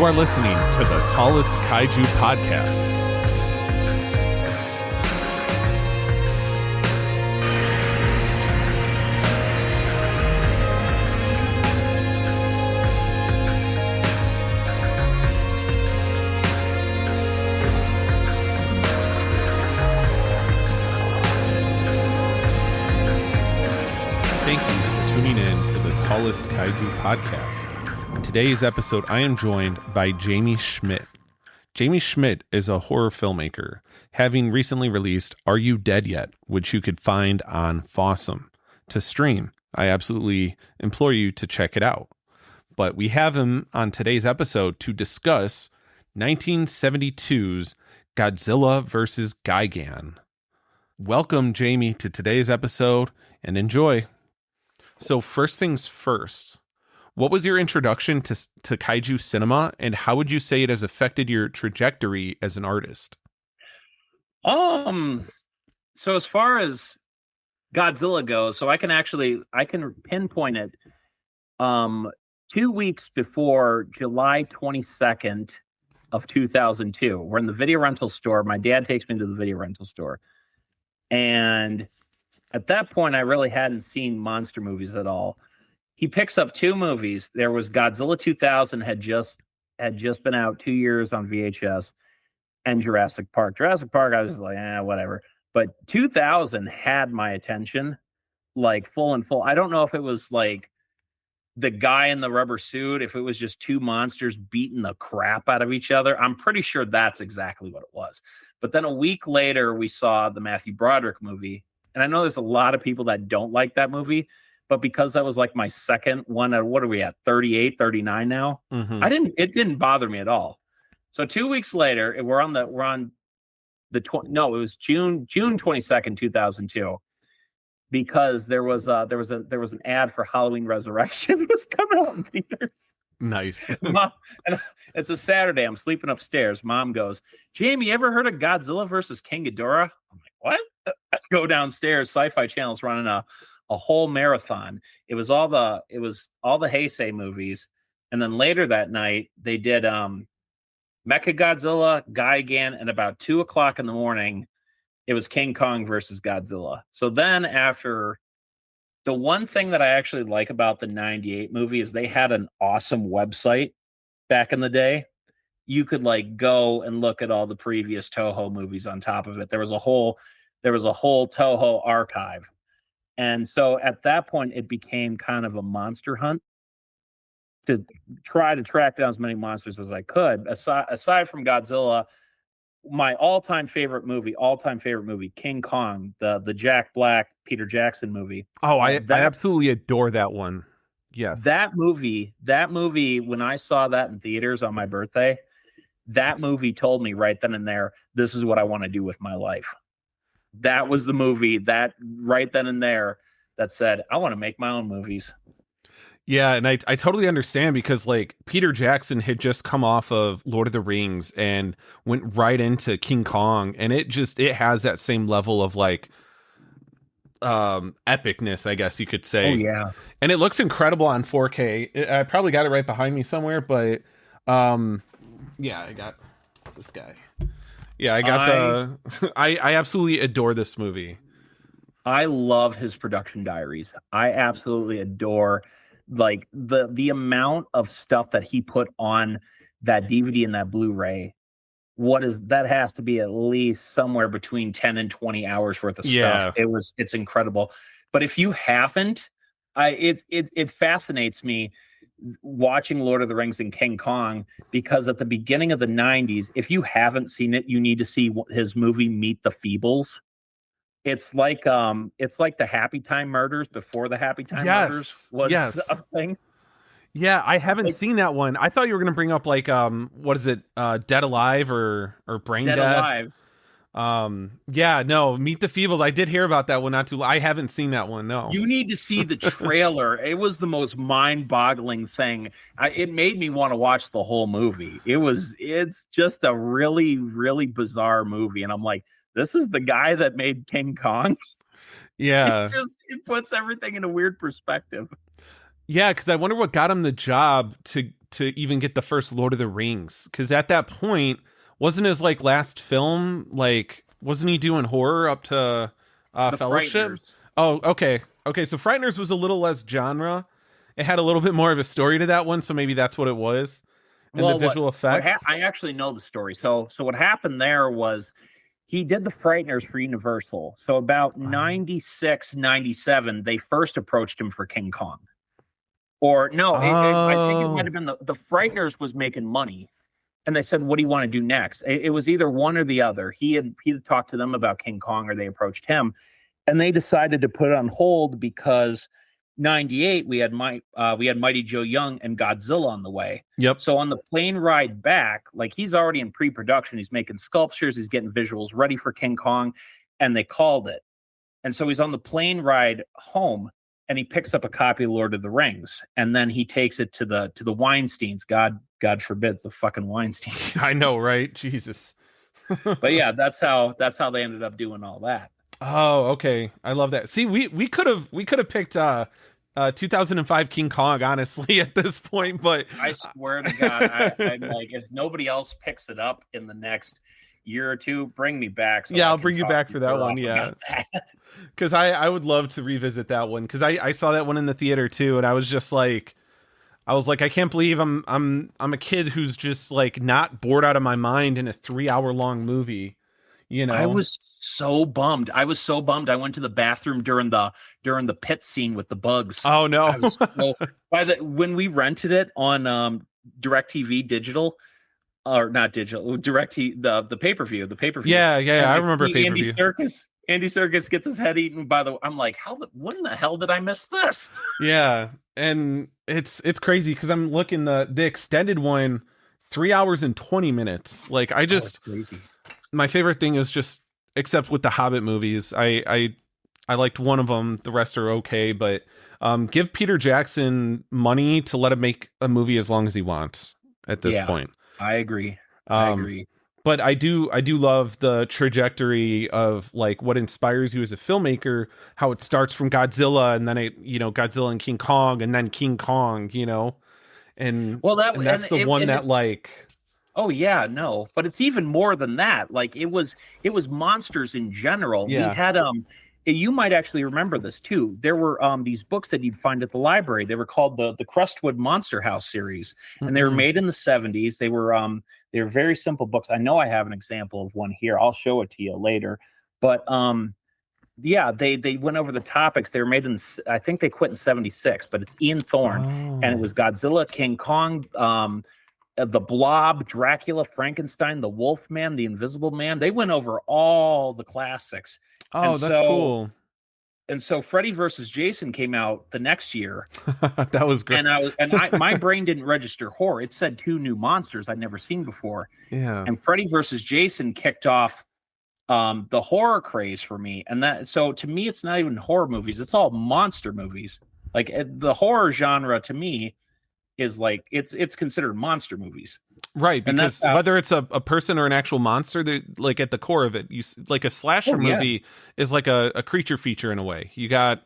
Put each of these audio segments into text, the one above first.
You are listening to the Tallest Kaiju Podcast. Thank you for tuning in to the Tallest Kaiju Podcast. In today's episode, I am joined by Jayme Schmitt. Jayme Schmitt is a horror filmmaker, having recently released Are You Dead Yet?, which you could find on Fawesome to stream. I absolutely implore you to check it out. But we have him on today's episode to discuss 1972's Godzilla vs. Gigan. Welcome, Jayme, to today's episode, and enjoy. So first things first, what was your introduction to kaiju cinema, and how would you say it has affected your trajectory as an artist? So as far as Godzilla goes, so I can pinpoint it 2 weeks before July 22nd of 2002. We're in the video rental store. My dad takes me to the video rental store. And at that point, I really hadn't seen monster movies at all. He picks up two movies. There was Godzilla 2000 had just been out 2 years on VHS, and Jurassic Park. Jurassic Park, I was like, whatever. But 2000 had my attention, like full and full. I don't know if it was like the guy in the rubber suit, if it was just two monsters beating the crap out of each other. I'm pretty sure that's exactly what it was. But then a week later, we saw the Matthew Broderick movie. And I know there's a lot of people that don't like that movie, but because that was like my second one, what are we at? 38, 39 now? Mm-hmm. It didn't bother me at all. So 2 weeks later, it was June 22nd, 2002, because there was an ad for Halloween Resurrection. It was coming out in theaters. Nice. Mom, and it's a Saturday. I'm sleeping upstairs. Mom goes, "Jayme, you ever heard of Godzilla versus King Ghidorah?" I'm like, "What?" I go downstairs. Sci-Fi Channel's running a whole marathon. It was all the Heisei movies, and then later that night they did Mechagodzilla, Gigan, and about 2:00 in the morning, it was King Kong versus Godzilla. So then after. The one thing that I actually like about the 98 movie is they had an awesome website back in the day. You could like go and look at all the previous Toho movies on top of it. There was a whole Toho archive. And so at that point, it became kind of a monster hunt to try to track down as many monsters as I could. Aside from Godzilla, my all-time favorite movie, King Kong, the Jack Black, Peter Jackson movie. Oh, I absolutely adore that one. Yes. That movie, when I saw that in theaters on my birthday, that movie told me right then and there, this is what I want to do with my life. That was the movie that right then and there that said, I want to make my own movies. Yeah, and I totally understand, because like Peter Jackson had just come off of Lord of the Rings and went right into King Kong, and it has that same level of like epicness, I guess you could say. Oh yeah. And it looks incredible on 4K. I probably got it right behind me somewhere, but yeah, I got this guy. Yeah, I got I absolutely adore this movie. I love his production diaries. I absolutely adore like the amount of stuff that he put on that DVD and that Blu-ray. That has to be at least somewhere between 10 and 20 hours worth of stuff. It's incredible. But if you haven't, it fascinates me watching Lord of the Rings and King Kong, because at the beginning of the 90s, if you haven't seen it, you need to see his movie Meet the Feebles. It's like the Happy Time Murders before the Happy Time Murders was a thing. Yeah, I haven't seen that one. I thought you were going to bring up like what is it, Dead Alive or Brain Dead? Alive. Yeah, no, Meet the Feebles. I did hear about that one not too long. I haven't seen that one. No. You need to see the trailer. It was the most mind-boggling thing. It made me want to watch the whole movie. It's just a really, really bizarre movie, and I'm like, this is the guy that made King Kong. Yeah. It puts everything in a weird perspective. Yeah, because I wonder what got him the job to to even get the first Lord of the Rings, because at that point, wasn't his like last film, like wasn't he doing horror up to The Fellowship? Frighteners. Oh, okay. So Frighteners was a little less genre. It had a little bit more of a story to that one, so maybe that's what it was. And the Well, visual effects. I actually know the story. So what happened there was he did the Frighteners for Universal. So about 96, 97, they first approached him for King Kong. Or no, I think it might have been the Frighteners was making money. And they said, what do you want to do next? It was either one or the other. He had talked to them about King Kong, or they approached him. And they decided to put it on hold because 98 we had Mighty Joe Young and Godzilla on the way. Yep. So on the plane ride back, like he's already in pre-production, he's making sculptures, he's getting visuals ready for King Kong, and they called it. And so he's on the plane ride home, and he picks up a copy of Lord of the Rings, and then he takes it to the Weinsteins. God forbid the fucking Weinsteins. I know, right? Jesus. But yeah, that's how they ended up doing all that. Oh, okay. I love that. See, we could have picked 2005 King Kong, honestly, at this point, but I swear to God, I'm like, if nobody else picks it up in the next year or two, bring me back. So yeah, I'll bring you back for that one. Yeah, because I would love to revisit that one, because I saw that one in the theater too, and I was like, I can't believe I'm a kid who's just like not bored out of my mind in a 3-hour long movie. You know, I was so bummed. I went to the bathroom during the pit scene with the bugs. Oh no! When we rented it on DirecTV digital, or not digital, the pay-per-view. Yeah. I remember pay-per-view. Andy Serkis gets his head eaten by I'm like, when the hell did I miss this? Yeah, and it's crazy because I'm looking the extended one, 3 hours and 20 minutes. Like it's crazy. My favorite thing is just, except with the Hobbit movies, I liked one of them. The rest are okay, but give Peter Jackson money to let him make a movie as long as he wants at this point. I agree. But I do love the trajectory of like what inspires you as a filmmaker, how it starts from Godzilla, and then Godzilla and King Kong, and then King Kong, and that's the one that like. Oh yeah, no, but it's even more than that. Like it was monsters in general. Yeah. We had you might actually remember this too. There were these books that you'd find at the library. They were called the Crestwood Monster House series, and they were made in the 70s. They were very simple books. I know I have an example of one here. I'll show it to you later. But yeah, they went over the topics. They were made I think they quit in 76, but it's Ian Thorne, and it was Godzilla, King Kong, the Blob, Dracula, Frankenstein, the Wolfman, the Invisible Man. They went over all the classics. Oh, that's cool. And so Freddy versus Jason came out the next year. That was great. And my brain didn't register horror. It said 2 new monsters I'd never seen before. Yeah. And Freddy versus Jason kicked off the horror craze for me. And so to me, it's not even horror movies. It's all monster movies. Like the horror genre to me is like it's considered monster movies, right? Because whether it's a person or an actual monster, like at the core of it, you like a slasher movie is like a creature feature in a way. You got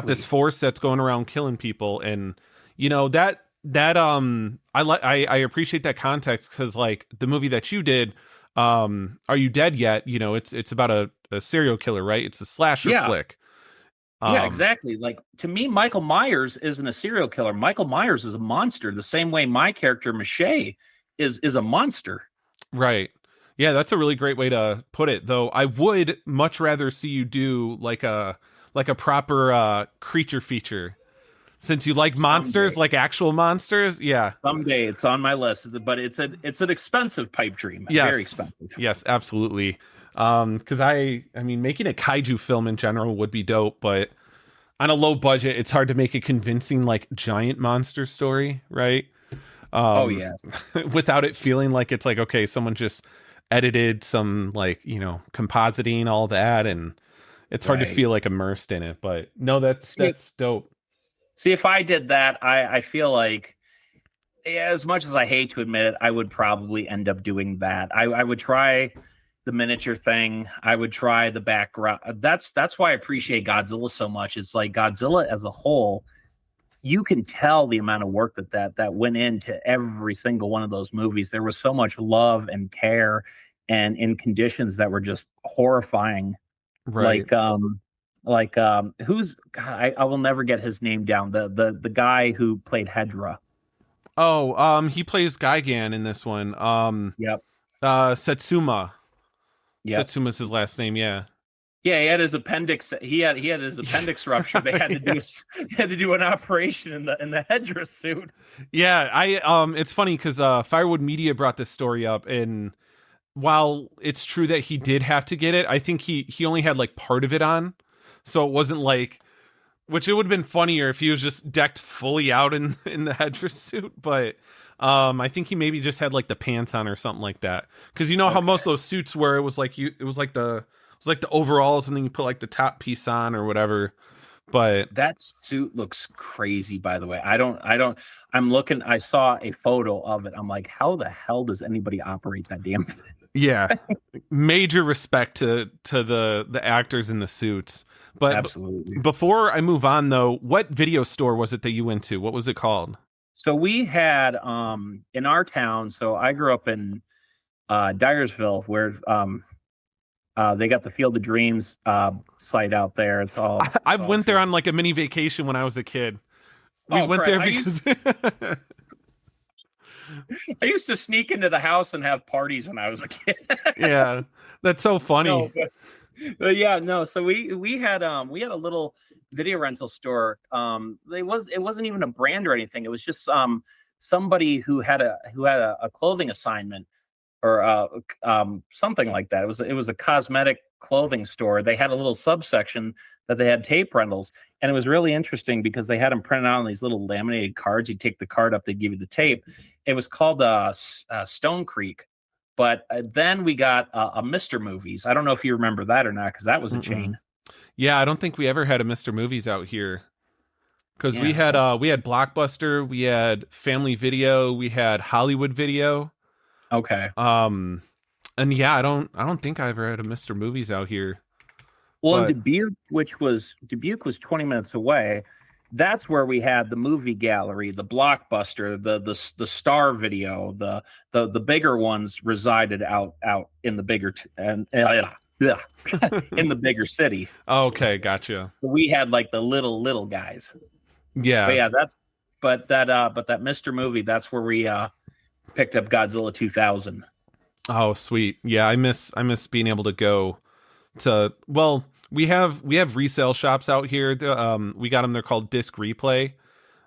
this force that's going around killing people, and that I appreciate that context, because like the movie that you did, Are You Dead Yet? It's about a serial killer, right? It's a slasher flick. Yeah, exactly. Like to me, Michael Myers isn't a serial killer. Michael Myers is a monster, the same way my character Mache is a monster. Right. Yeah, that's a really great way to put it. Though I would much rather see you do like a proper creature feature, since you like monsters, like actual monsters. Yeah. Someday it's on my list, but it's an expensive pipe dream. Yes. Very expensive. Yes, absolutely. Because I mean, making a kaiju film in general would be dope, but on a low budget, it's hard to make a convincing like giant monster story, right? Without it feeling like it's like, okay, someone just edited some like compositing, all that, and it's hard to feel like immersed in it. But no, that's dope. See, if I did that, I feel like, as much as I hate to admit it, I would probably end up doing that. I would try the miniature thing. I would try the background. That's why I appreciate Godzilla so much. It's like Godzilla as a whole you can tell the amount of work that went into every single one of those movies. There was so much love and care, and in conditions that were just horrifying. Right. Who's I will never get his name down. The guy who played Hedra. Oh, he plays Gigan in this one. Yep. Setsuma. Yep. Setsuma's his last name. Yeah. Yeah, he had his appendix. He had his appendix ruptured. They had to do had to do an operation in the Hedra suit. Yeah, it's funny because Firewood Media brought this story up, and while it's true that he did have to get it, I think he only had like part of it on, so it wasn't like, which it would have been funnier if he was just decked fully out in the Hedra suit, but I think he maybe just had like the pants on or something like that, because you know how most of those suits were, it was like the overalls, and then you put like the top piece on or whatever. But that suit looks crazy, by the way. I'm looking, I saw a photo of it. I'm like, how the hell does anybody operate that damn thing? yeah, major respect to the actors in the suits. But absolutely. Before I move on though, what video store was it that you went to? What was it called? So we had in our town, so I grew up in Dyersville, where they got the Field of Dreams site out there. I went there on like a mini vacation when I was a kid. We went there because I used to sneak into the house and have parties when I was a kid. Yeah, that's so funny. No, but yeah, no. So we had a little video rental store. It wasn't even a brand or anything. It was just somebody who had a clothing assignment, or something like that. It was a cosmetic clothing store. They had a little subsection that they had tape rentals, and it was really interesting because they had them printed out on these little laminated cards. You take the card up, they give you the tape. It was called Stone Creek. But then we got a Mr. Movies. I don't know if you remember that or not, because that was a chain. Yeah, I don't think we ever had a Mr. Movies out here, because we had Blockbuster, we had Family Video, we had Hollywood Video. Okay. And yeah, I don't think I ever had a Mr. Movies out here. Well, in Dubuque, Dubuque was 20 minutes away. That's where we had the movie gallery, the Blockbuster, the Star Video, the bigger ones resided out in the bigger in the bigger city. Okay, gotcha. We had like the little guys. Yeah. But yeah, but that Mr. Movie, that's where we picked up Godzilla 2000. Oh, sweet. Yeah, I miss being able to go to, well, we have resale shops out here. We got them. They're called Disc Replay.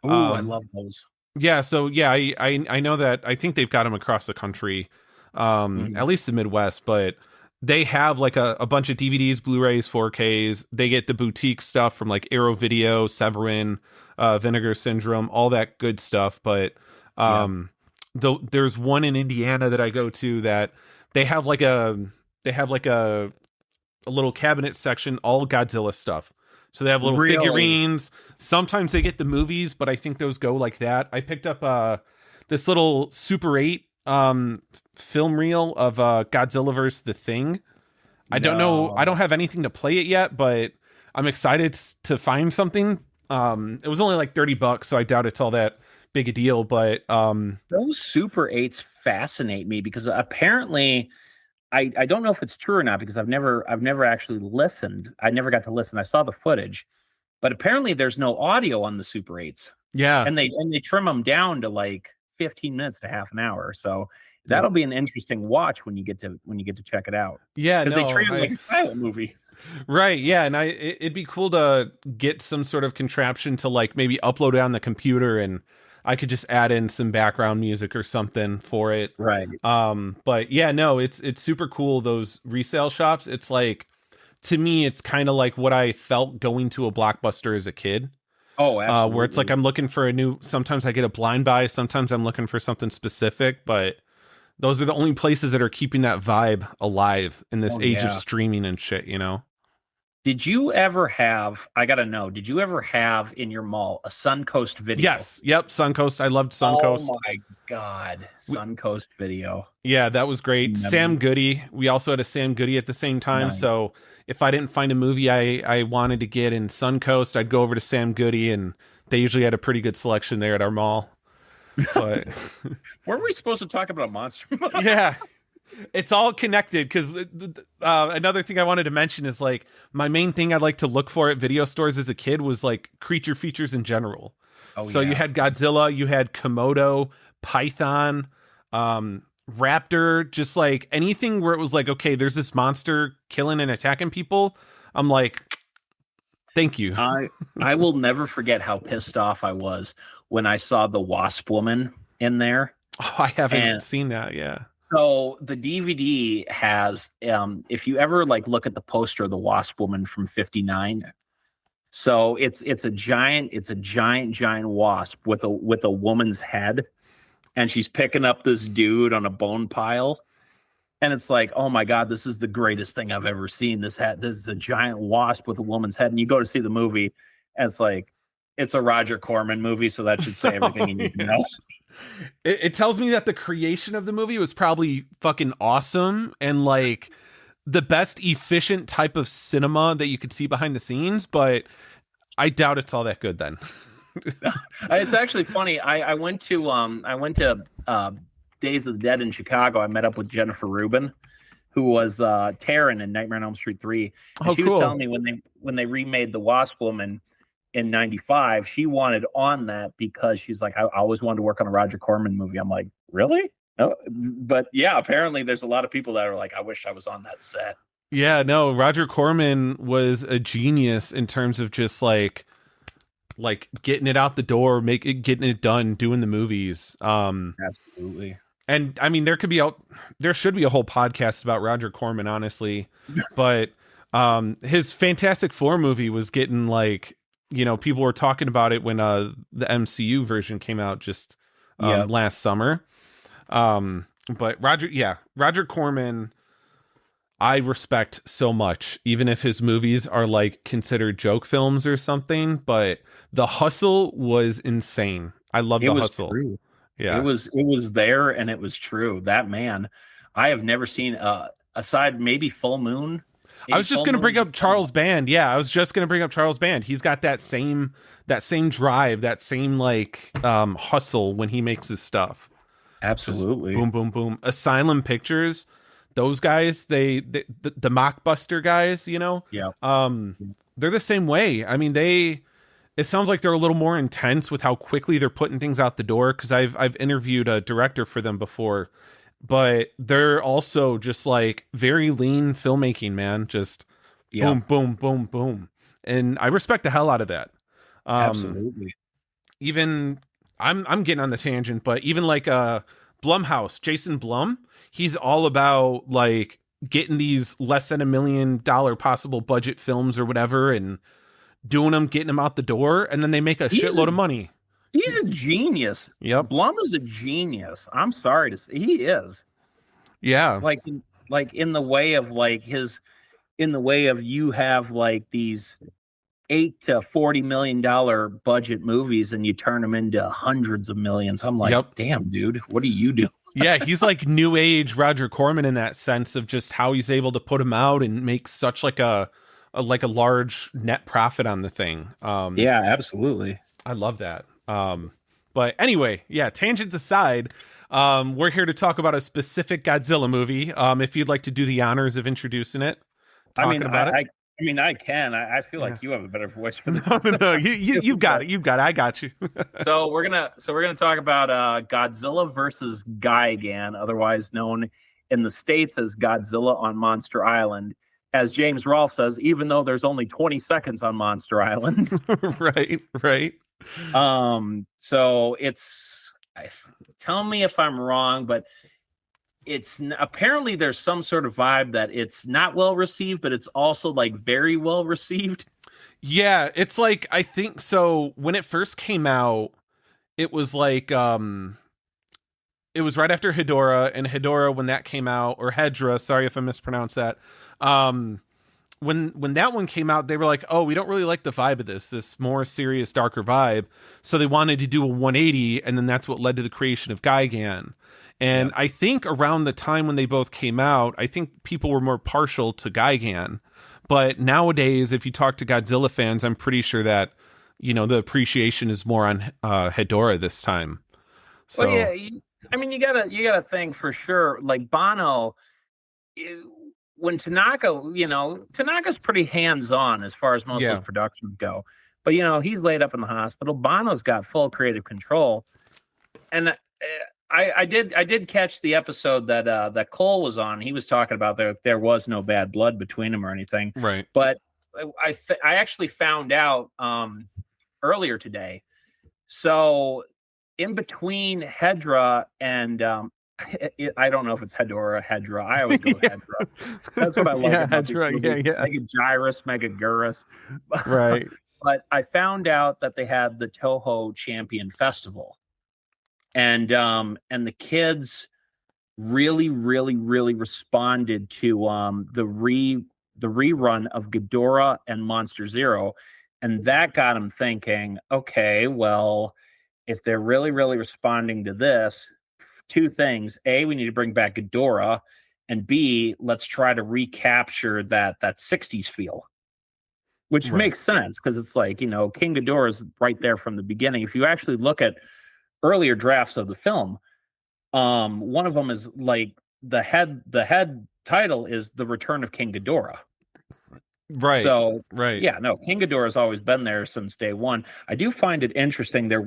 Oh, I love those. Yeah. So yeah, I know that. I think they've got them across the country, at least the Midwest. But they have like a bunch of DVDs, Blu-rays, 4Ks. They get the boutique stuff from like Arrow Video, Severin, Vinegar Syndrome, all that good stuff. But there's one in Indiana that I go to that they have like a little cabinet section, all Godzilla stuff. So they have little figurines. Sometimes they get the movies, but I think those go like that. I picked up this little Super 8 film reel of Godzilla vs. The Thing. I don't know. I don't have anything to play it yet, but I'm excited to find something. It was only like $30, so I doubt it's all that big a deal. But those Super 8s fascinate me because apparently, I don't know if it's true or not, because I've never actually listened. I never got to listen. I saw the footage, but apparently there's no audio on the Super 8s. Yeah, and they trim them down to like 15 minutes to half an hour. So that'll be an interesting watch when you get to check it out. Yeah, because they treat it like a silent movie. Right. Yeah, and it'd be cool to get some sort of contraption to like maybe upload it on the computer, and I could just add in some background music or something for it. Right. But yeah, no, it's super cool, those resale shops. It's like, to me, it's kind of like what I felt going to a Blockbuster as a kid. Oh, absolutely. Where it's like I'm looking for sometimes I get a blind buy, sometimes I'm looking for something specific, but those are the only places that are keeping that vibe alive in this age of streaming and shit, you know? Did you ever have, I gotta know, did you ever have in your mall a Suncoast Video? Yes. Yep. Suncoast. I loved Suncoast. Oh my God. Suncoast Video. Yeah, that was great. Sam Goody. We also had a Sam Goody at the same time. Nice. So if I didn't find a movie I wanted to get in Suncoast, I'd go over to Sam Goody, and They usually had a pretty good selection there at our mall. But weren't we supposed to talk about a monster movie? yeah, it's all connected because another thing I wanted to mention is like my main thing I'd like to look for at video stores as a kid was like creature features in general. Oh, So yeah. you had Godzilla, you had Komodo, Python, Raptor, just like anything where it was like, okay, there's this monster killing and attacking people. I'm like, thank you. I will never forget how pissed off I was when I saw the Wasp Woman in there. Oh, I haven't seen that. Yeah. So the DVD has, if you ever like look at the poster of the Wasp Woman from '59, so it's a giant wasp with a woman's head, and she's picking up this dude on a bone pile, and it's like, oh my god, this is the greatest thing I've ever seen. This is a giant wasp with a woman's head, and you go to see the movie, and it's like, it's a Roger Corman movie, so that should say everything you need to know. It tells me that the creation of the movie was probably fucking awesome and like the best efficient type of cinema that you could see behind the scenes, but I doubt it's all that good then. It's actually funny. I went to Days of the Dead in Chicago. I met up with Jennifer Rubin, who was Taryn in Nightmare on Elm Street 3. And she was telling me when they remade the Wasp Woman in '95, she wanted on that because she's like, I always wanted to work on a Roger Corman movie. I'm like, really? No, but yeah, apparently there's a lot of people that are like, I wish I was on that set. Yeah, no, Roger Corman was a genius in terms of just like getting it out the door, getting it done, doing the movies. Absolutely. And I mean, there should be a whole podcast about Roger Corman, honestly, but his Fantastic Four movie was getting like, you know, people were talking about it when the MCU version came out just last summer. But Roger Corman, I respect so much, even if his movies are like considered joke films or something. But The Hustle was insane. I love The Hustle. True. Yeah, it was there and it was true. That man, I have never seen aside maybe Full Moon. I was just going to bring up Charles Band. Yeah, I was just going to bring up Charles Band. He's got that same drive, that same like hustle when he makes his stuff. Absolutely. Just boom, boom, boom. Asylum Pictures, those guys, the Mockbuster guys, you know, they're the same way. I mean, it sounds like they're a little more intense with how quickly they're putting things out the door. Because I've interviewed a director for them before. But they're also just like very lean filmmaking, man. Just boom, boom, boom, boom. And I respect the hell out of that. Absolutely. Even I'm getting on the tangent, but even like Blumhouse, Jason Blum, he's all about like getting these less than $1 million possible budget films or whatever and doing them, getting them out the door. And then they make a shitload of money. He's a genius. Yep. Blum is a genius. I'm sorry to say, he is. Yeah. Like in the way of you have like these $8 to $40 million budget movies and you turn them into hundreds of millions. I'm like, damn, dude, what do you do? Yeah, he's like new age Roger Corman in that sense of just how he's able to put them out and make such like a large net profit on the thing. Yeah, absolutely. I love that. But anyway, yeah, tangents aside, we're here to talk about a specific Godzilla movie. If you'd like to do the honors of introducing it, I can. I feel like you have a better voice for this. No, you've got it. You've got it. I got you. So we're gonna talk about Godzilla versus Gigan, otherwise known in the States as Godzilla on Monster Island. As James Rolfe says, even though there's only 20 seconds on Monster Island. Right. So it's, tell me if I'm wrong, but it's apparently there's some sort of vibe that it's not well received, but it's also like very well received. Yeah, it's like, I think so. When it first came out, it was like, it was right after Hedorah, and Hedorah, when that came out, or Hedra, sorry if I mispronounced that. When that one came out, they were like, oh, we don't really like the vibe of this more serious, darker vibe. So they wanted to do a 180, and then that's what led to the creation of Gigan. And I think around the time when they both came out, I think people were more partial to Gigan. But nowadays, if you talk to Godzilla fans, I'm pretty sure that the appreciation is more on Hedorah this time. Well, So yeah, I mean, you gotta think for sure. Like Bono, i- when Tanaka, Tanaka's pretty hands on as far as most of yeah, those productions go. But he's laid up in the hospital. Bono's got full creative control, and I did catch the episode that Cole was on. He was talking about there was no bad blood between them or anything, right. but I actually found out earlier today. So in between Hedra and I don't know if it's Hedora or Hedra. I always go with Yeah. Hedra. That's what I like Yeah, about these Hedra, yeah, movies. yeah. Mega Gyrus, Mega Gurus. Right. But I found out that they had the Toho Champion Festival, and the kids really, really, really responded to the rerun of Ghidorah and Monster Zero, and that got them thinking. Okay, well, if they're really, really responding to this, two things: A, we need to bring back Ghidorah, and B, let's try to recapture that '60s feel, which Right. makes sense because it's like King Ghidorah is right there from the beginning. If you actually look at earlier drafts of the film, one of them is like the head title is The Return of King Ghidorah. Right. So Right. yeah, no, King Ghidorah has always been there since day one. I do find it interesting. There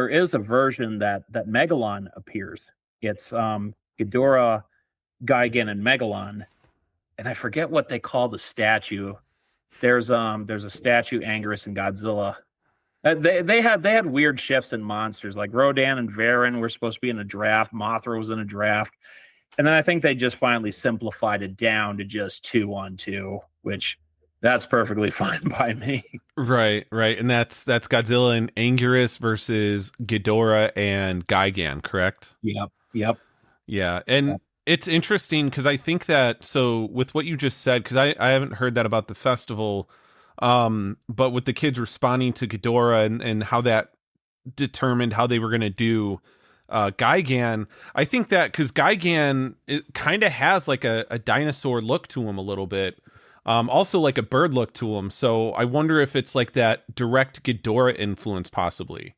is a version that Megalon appears. It's Ghidorah, Gigan, and Megalon, and I forget what they call the statue. There's a statue, Anguirus and Godzilla. They had weird shifts in monsters, like Rodan and Varen were supposed to be in a draft. Mothra was in a draft, and then I think they just finally simplified it down to just 2-on-2, which that's perfectly fine by me. Right. Right. And that's Godzilla and Anguirus versus Ghidorah and Gigan, correct? Yep, yep, Yeah. And yep. it's interesting because I think that, so with what you just said, because I haven't heard that about the festival, but with the kids responding to Ghidorah and how that determined how they were going to do Gigan, I think that because Gigan, it kind of has like a dinosaur look to him a little bit. Also like a bird look to him. So I wonder if it's like that direct Ghidorah influence, possibly.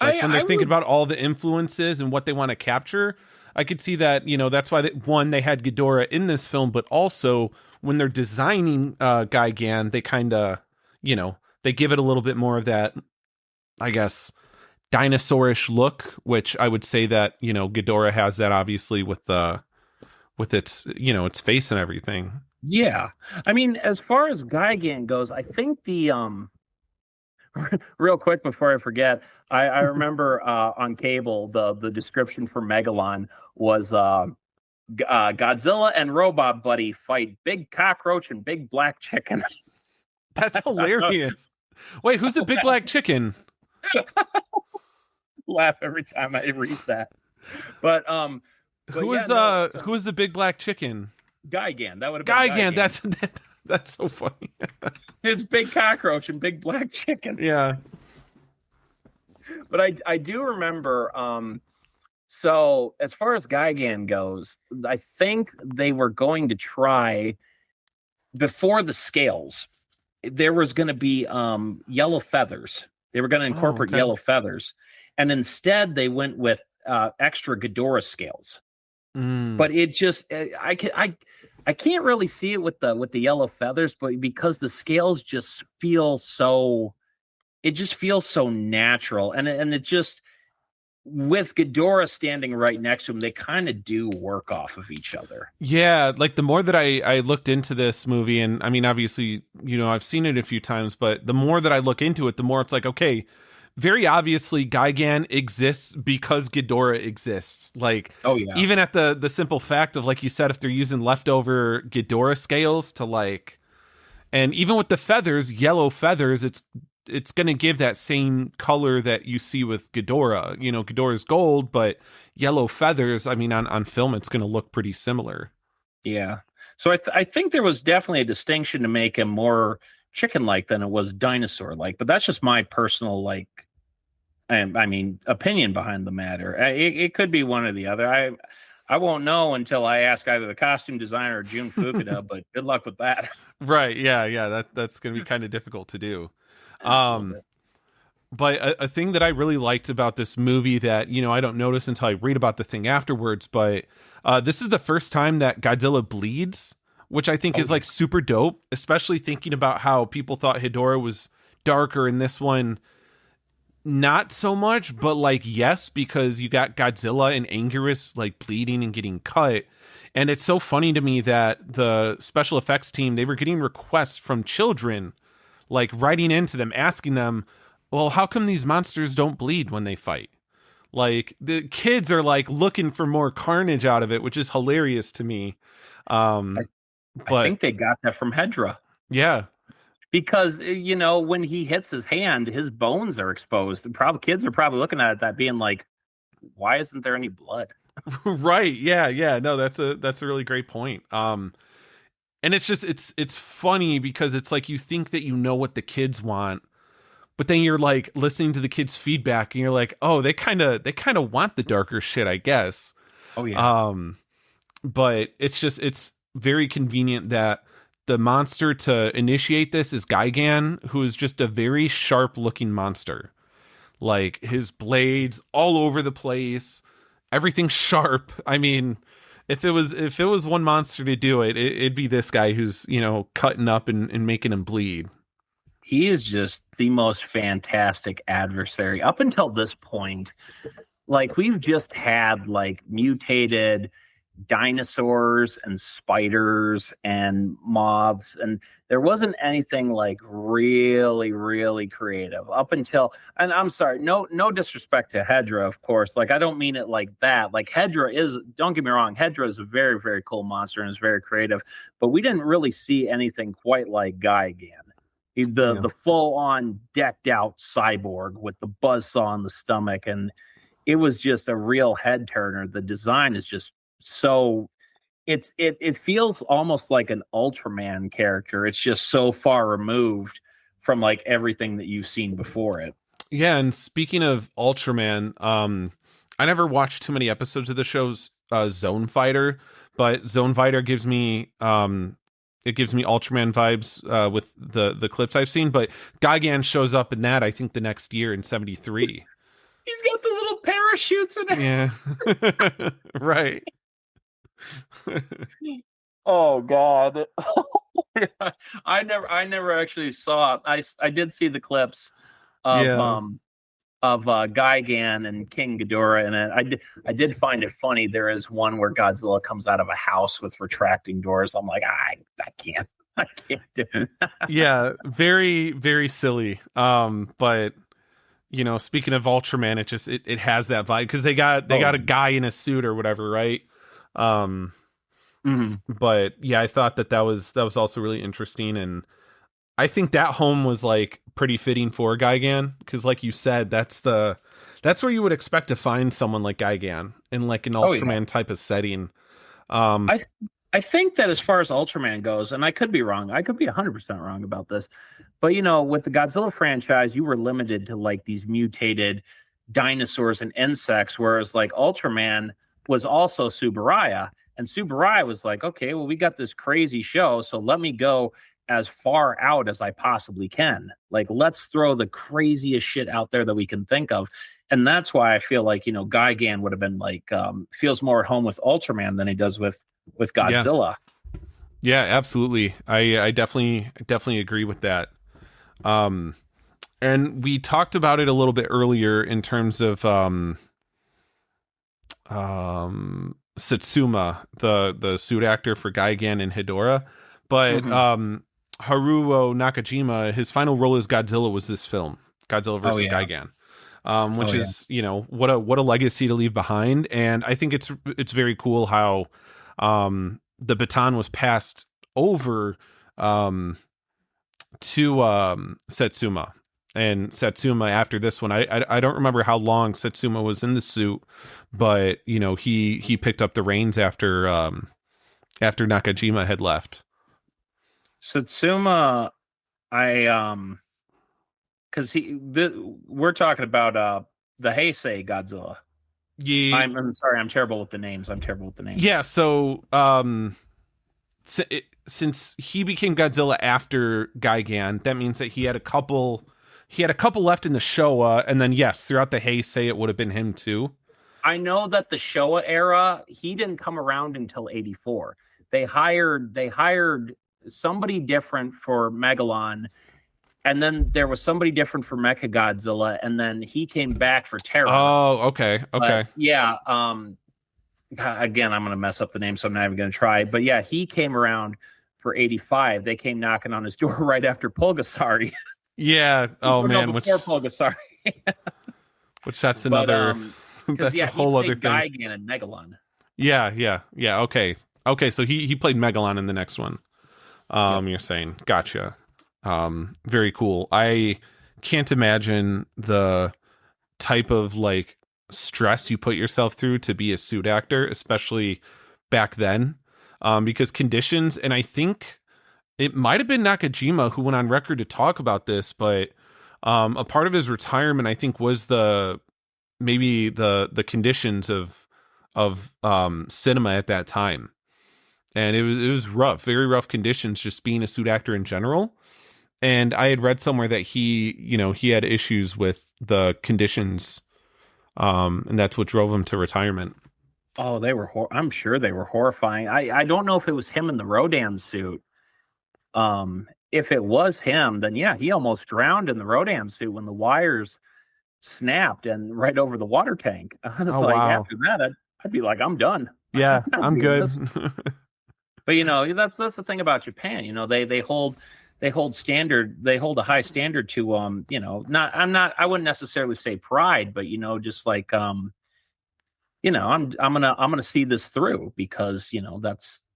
Like when they're I thinking would. about all the influences and what they want to capture, I could see that, that's why they had Ghidorah in this film, but also when they're designing Gigan, they kind of, they give it a little bit more of that, I guess, dinosaurish look, which I would say that, Ghidorah has that obviously with its, its face and everything. Yeah, I mean, as far as Gigan goes, I think the real quick before I forget, I remember on cable the description for Megalon was Godzilla and Robot Buddy fight big cockroach and big black chicken. That's hilarious. Wait, who's the big black chicken? Laugh every time I read that. But Who is yeah, no, so who is the big black chicken? Gigan, that would have been Gigan. Gigan. That's so funny. It's big cockroach and big black chicken. Yeah. But I do remember so as far as Gigan goes, I think they were going to try before the scales. There was going to be yellow feathers. They were going to Oh, incorporate okay. yellow feathers, and instead they went with extra Ghidorah scales. Mm. But it just I can't really see it with the yellow feathers, but because the scales just feel so, it just feels so natural, and it just, with Ghidorah standing right next to him, they kind of do work off of each other. Yeah, like the more that I looked into this movie, and I mean, obviously, I've seen it a few times, but the more that I look into it, the more it's like, okay, very obviously Gigan exists because Ghidorah exists. Like, Oh yeah, even at the simple fact of, like you said, if they're using leftover Ghidorah scales to like, and even with the feathers, yellow feathers, it's going to give that same color that you see with Ghidorah. Ghidorah's gold, but yellow feathers, I mean, on film, it's going to look pretty similar. yeah. So I think there was definitely a distinction to make him more chicken-like than it was dinosaur-like, but that's just my personal I mean, opinion behind the matter. It could be one or the other. I won't know until I ask either the costume designer or Jun Fukuda, but good luck with that. Right. Yeah. Yeah. That's going to be kind of difficult to do. Just a little Um, bit. but a thing that I really liked about this movie that, I don't notice until I read about the thing afterwards, but this is the first time that Godzilla bleeds, which I think Oh is yeah. like super dope, especially thinking about how people thought Hedorah was darker in this one. Not so much, but like, yes, because you got Godzilla and Anguirus like bleeding and getting cut. And it's so funny to me that the special effects team, they were getting requests from children, like writing into them, asking them, well, how come these monsters don't bleed when they fight? Like the kids are like looking for more carnage out of it, which is hilarious to me. I, Um, I but think they got that from Hedra. yeah, Because when he hits his hand, his bones are exposed. And probably kids are probably looking at that, being like, "Why isn't there any blood?" right. Yeah. Yeah. No, that's a really great point. And it's just it's funny because it's like you think that you know what the kids want, but then you're like listening to the kids' feedback and you're like, oh, they kind of want the darker shit, I guess. Oh yeah, Um, but it's very convenient that the monster to initiate this is Gigan, who is just a very sharp looking monster. Like his blades all over the place, everything's sharp. I mean, if it was one monster to do it'd be this guy who's cutting up and making him bleed. he is just the most fantastic adversary up until this point. Like we've just had like mutated dinosaurs and spiders and moths, and there wasn't anything like really creative up until. And I'm sorry, no disrespect to Hedra, of course, like I don't mean it like that. Like Hedra is, don't get me wrong, Hedra is a very cool monster and is very creative, but we didn't really see anything quite like Gigan. He's the Yeah. the full on decked out cyborg with the buzzsaw on the stomach, and it was just a real head turner. The design is just so, it feels almost like an Ultraman character. It's just so far removed from like everything that you've seen before it. Yeah, and speaking of Ultraman, I never watched too many episodes of the show's Zone Fighter, but Zone Fighter gives me it gives me Ultraman vibes with the clips I've seen. But Gigan shows up in that, I think, the next year in '73. He's got the little parachutes in it. Yeah, right. Oh God. I never actually saw it. I did see the clips of Yeah. Gigan and King Ghidorah in it. I did find it funny. There is one where Godzilla comes out of a house with retracting doors. I'm like, I can't. I can't do it. Yeah, very very silly. But speaking of Ultraman, it has that vibe because they got a guy in a suit or whatever, right? Mhm. But yeah, I thought that was also really interesting, and I think that home was like pretty fitting for Gigan because, like you said, that's where you would expect to find someone like Gigan in like an Oh yeah. Ultraman type of setting. Um, I th- I think that as far as Ultraman goes, and I could be wrong, I could be 100% wrong about this, but with the Godzilla franchise, you were limited to like these mutated dinosaurs and insects, whereas like Ultraman was also Subaraya, and Subaraya was like, okay, well, we got this crazy show, so let me go as far out as I possibly can. Like, let's throw the craziest shit out there that we can think of. And that's why I feel like, Gigan would have been like, feels more at home with Ultraman than he does with yeah, Godzilla. yeah, absolutely. I definitely agree with that. And we talked about it a little bit earlier in terms of Satsuma, the suit actor for Gigan and Hedorah, but Mhm. Haruo Nakajima, his final role as Godzilla was this film, Godzilla Oh versus yeah. Gigan, Oh which yeah. is what a legacy to leave behind. And I think it's very cool how the baton was passed over to Satsuma. And Satsuma after this one, I don't remember how long Satsuma was in the suit, but he picked up the reins after Nakajima had left. Satsuma, because we're talking about the Heisei Godzilla. Yeah, I'm sorry, I'm terrible with the names. I'm terrible with the names. yeah. So since he became Godzilla after Gigan, that means that he had a couple he had a couple left in the Showa, and then yes, throughout the Heisei, it would have been him too. I know that the Showa era, he didn't come around until 84. They hired somebody different for Megalon, and then there was somebody different for Mechagodzilla, and then he came back for Terra. Oh, okay. But yeah, again, I'm gonna mess up the name, so I'm not even gonna try. But yeah, he came around for 85. They came knocking on his door right after Pulgasari. Yeah. Oh man, before Pulgasari. which that's another that's a whole other thing. Gigan and Megalon. Yeah. Okay, so he played Megalon in the next one. Yep. You're saying, gotcha. Very cool. I can't imagine the type of like stress you put yourself through to be a suit actor, especially back then, because conditions, and I think it might have been Nakajima who went on record to talk about this, but a part of his retirement, I think, was maybe the conditions of cinema at that time. And it was rough, very rough conditions, just being a suit actor in general. And I had read somewhere that he had issues with the conditions, and that's what drove him to retirement. Oh, I'm sure they were horrifying. I don't know if it was him in the Rodan suit. If it was him, then yeah, he almost drowned in the Rodan suit when the wires snapped and right over the water tank. I was after that, I'd be like, I'm done. Yeah, I'm good. But that's the thing about Japan. They hold standard. They hold a high standard to I wouldn't necessarily say pride, but just like I'm gonna see this through because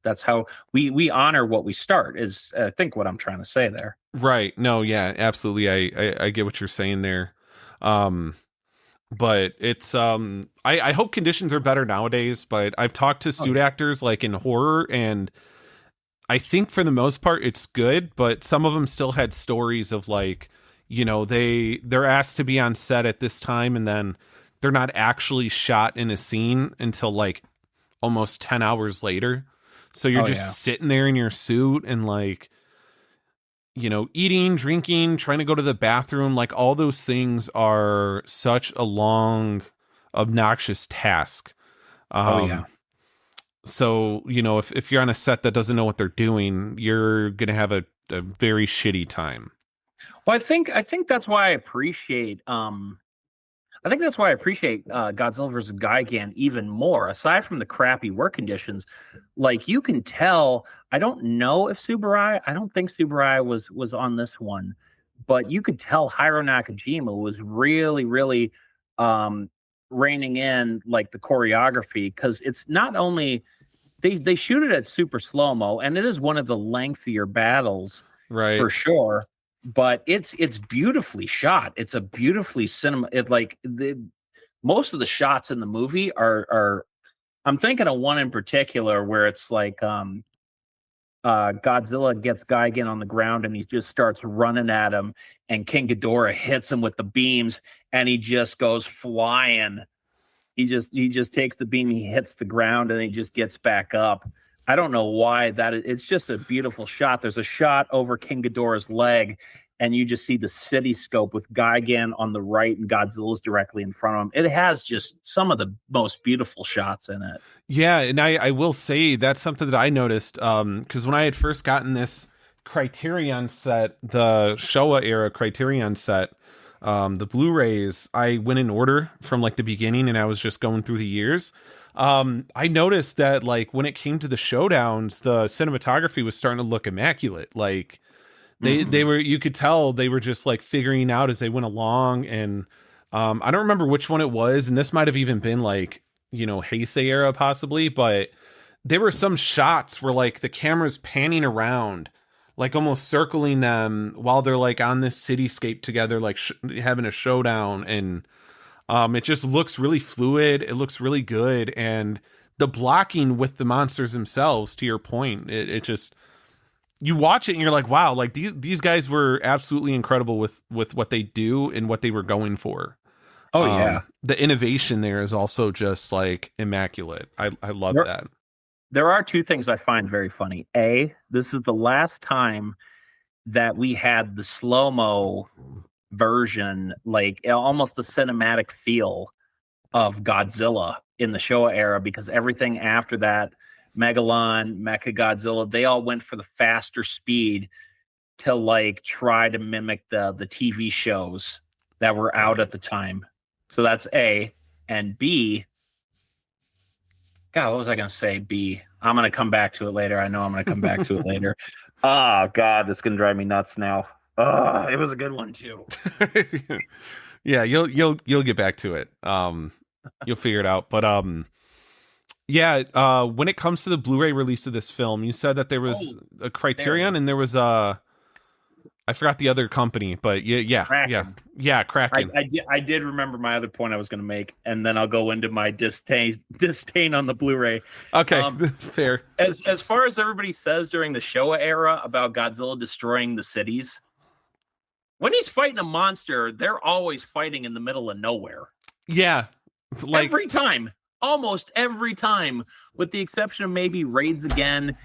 that's how we honor what we start is I think what I'm trying to say there. Right. No, yeah, absolutely. I get what you're saying there. But it's I hope conditions are better nowadays, but I've talked to suit actors like in horror, and I think for the most part it's good, but some of them still had stories of like, they're asked to be on set at this time and then they're not actually shot in a scene until like almost 10 hours later. So you're just sitting there in your suit and like, eating, drinking, trying to go to the bathroom, like all those things are such a long, obnoxious task. So, if you're on a set that doesn't know what they're doing, you're going to have a very shitty time. Well, I think that's why I appreciate Godzilla vs. Gigan even more. Aside from the crappy work conditions, like you can tell. I don't know if Tsuburaya. I don't think Tsuburaya was on this one, but you could tell Hiro Nakajima was really, really reining in like the choreography because it's not only they shoot it at super slow mo, and it is one of the lengthier battles, right, for sure. But it's beautifully shot. It's a beautifully most of the shots in the movie are I'm thinking of one in particular where it's like Godzilla gets Gigan on the ground and he just starts running at him and King Ghidorah hits him with the beams and he just goes flying. He just takes the beam, he hits the ground and he just gets back up. I don't know why it's just a beautiful shot. There's a shot over King Ghidorah's leg, and you just see the city scope with Gigan on the right and Godzilla's directly in front of him. It has just some of the most beautiful shots in it. Yeah, and I will say that's something that I noticed because when I had first gotten this Criterion set, the Showa era Criterion set, the Blu-rays, I went in order from like the beginning, and I was just going through the years. I noticed that like when it came to the showdowns, the cinematography was starting to look immaculate. Like they were, you could tell they were just like figuring out as they went along. And I don't remember which one it was, and this might have even been like Heisei era possibly, but there were some shots where like the camera's panning around, like almost circling them while they're like on this cityscape together, like having a showdown. And it just looks really fluid. It looks really good. And the blocking with the monsters themselves, to your point, it just, you watch it and you're like, wow, like these guys were absolutely incredible with what they do and what they were going for. Oh yeah. The innovation there is also just like immaculate. I love that. There are two things I find very funny. A, this is the last time that we had the slow-mo version, like almost the cinematic feel of Godzilla in the Showa era, because everything after that, Megalon, Mechagodzilla, they all went for the faster speed to like try to mimic the TV shows that were out at the time. So that's A. And B, God, what was I going to say? B. I'm going to come back to it later. I know I'm going to come back to it later. Oh, God, this is going to drive me nuts now. Oh, it was a good one, too. Yeah, you'll get back to it. You'll figure it out. But yeah, when it comes to the Blu-ray release of this film, you said that there was a Criterion and there was I forgot the other company, but Kraken. Kraken. I did remember my other point I was going to make, and then I'll go into my disdain on the Blu-ray. Okay, fair. As far as everybody says during the Showa era about Godzilla destroying the cities, when he's fighting a monster, they're always fighting in the middle of nowhere. Yeah, like every time, almost every time, with the exception of maybe Raids Again,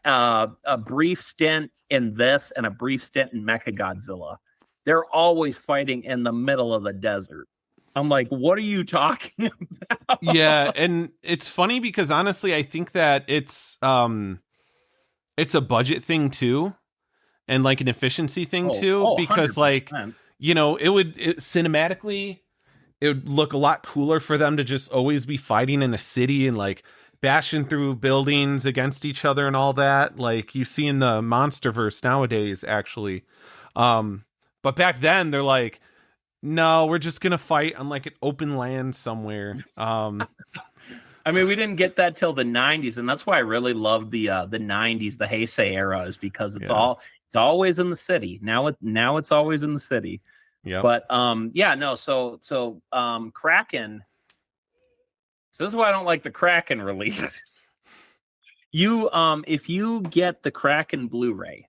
a brief stint in this and a brief stint in Mechagodzilla. They're always fighting in the middle of the desert. I'm like, what are you talking about? Yeah, and it's funny because honestly, I think that it's a budget thing too, and like an efficiency thing too, because 100%. Like, you know, cinematically, it would look a lot cooler for them to just always be fighting in a city and like bashing through buildings against each other and all that, like you see in the Monsterverse nowadays, actually. But back then, they're like, no, we're just gonna fight on like an open land somewhere. I mean, we didn't get that till the 90s, and that's why I really love the 90s, the Heisei era, is because it's always in the city. Now it's always in the city. Yeah. But so Kraken. So this is why I don't like the Kraken release. If you get the Kraken Blu-ray,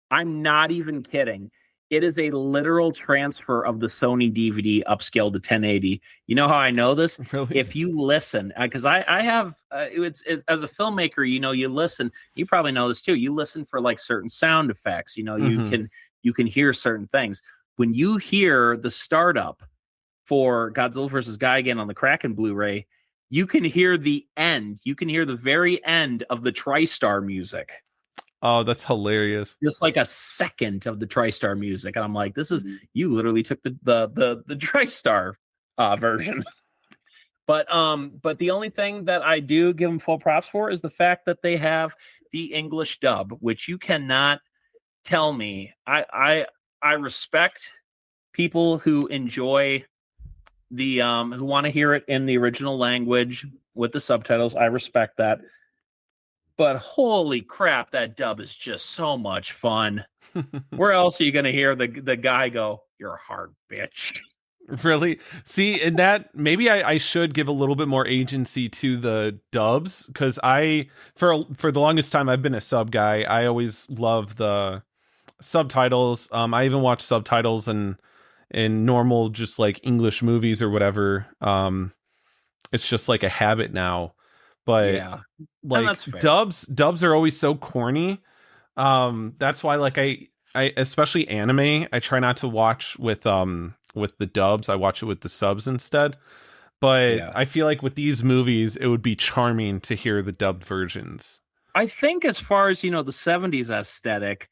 I'm not even kidding. It is a literal transfer of the Sony DVD upscaled to 1080. You know how I know this? Really? If you listen, because I have, it's as a filmmaker, you know, you listen. You probably know this too. You listen for like certain sound effects. You know, you can hear certain things. When you hear the startup for Godzilla vs. Gigan on the Kraken Blu-ray, you can hear the end. You can hear the very end of the TriStar music. Oh, that's hilarious. Just like a second of the TriStar music. And I'm like, you literally took the TriStar version. But the only thing that I do give them full props for is the fact that they have the English dub, which you cannot tell me. I respect people who enjoy the who want to hear it in the original language with the subtitles. I respect that. But holy crap, that dub is just so much fun. Where else are you going to hear the guy go, "You're a hard bitch"? Really? See, and that maybe I should give a little bit more agency to the dubs, because for the longest time I've been a sub guy. I always love the subtitles. I even watch subtitles in normal just like English movies or whatever. It's just like a habit now. But yeah, like dubs are always so corny. That's why like I especially anime, I try not to watch with the dubs. I watch it with the subs instead. But I feel like with these movies, it would be charming to hear the dubbed versions. I think as far as, you know, the 70s aesthetic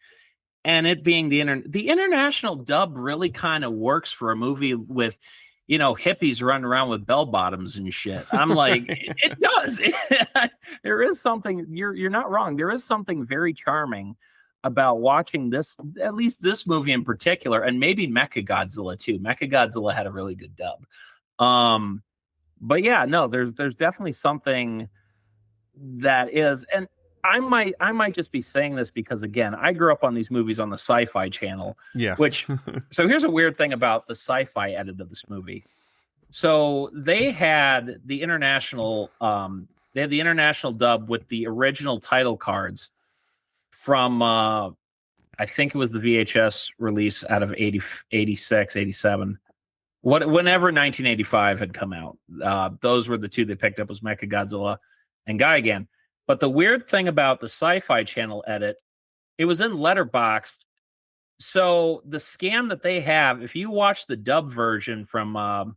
and it being the international dub really kind of works for a movie with, you know, hippies running around with bell bottoms and shit. I'm like, it does. There is something, you're not wrong. There is something very charming about watching this, at least this movie in particular, and maybe Mechagodzilla too. Mechagodzilla had a really good dub. But yeah, no, there's definitely something that is, and I might just be saying this because, again, I grew up on these movies on the Sci-Fi Channel. Yeah. Which, so here's a weird thing about the Sci-Fi edit of this movie. So they had the international dub with the original title cards from I think it was the VHS release out of 86, 87. Whenever 1985 had come out. Those were the two they picked up, was Mechagodzilla and Gigan. But the weird thing about the Sci-Fi Channel edit, it was in letterboxed So the scam that they have, if you watch the dub version from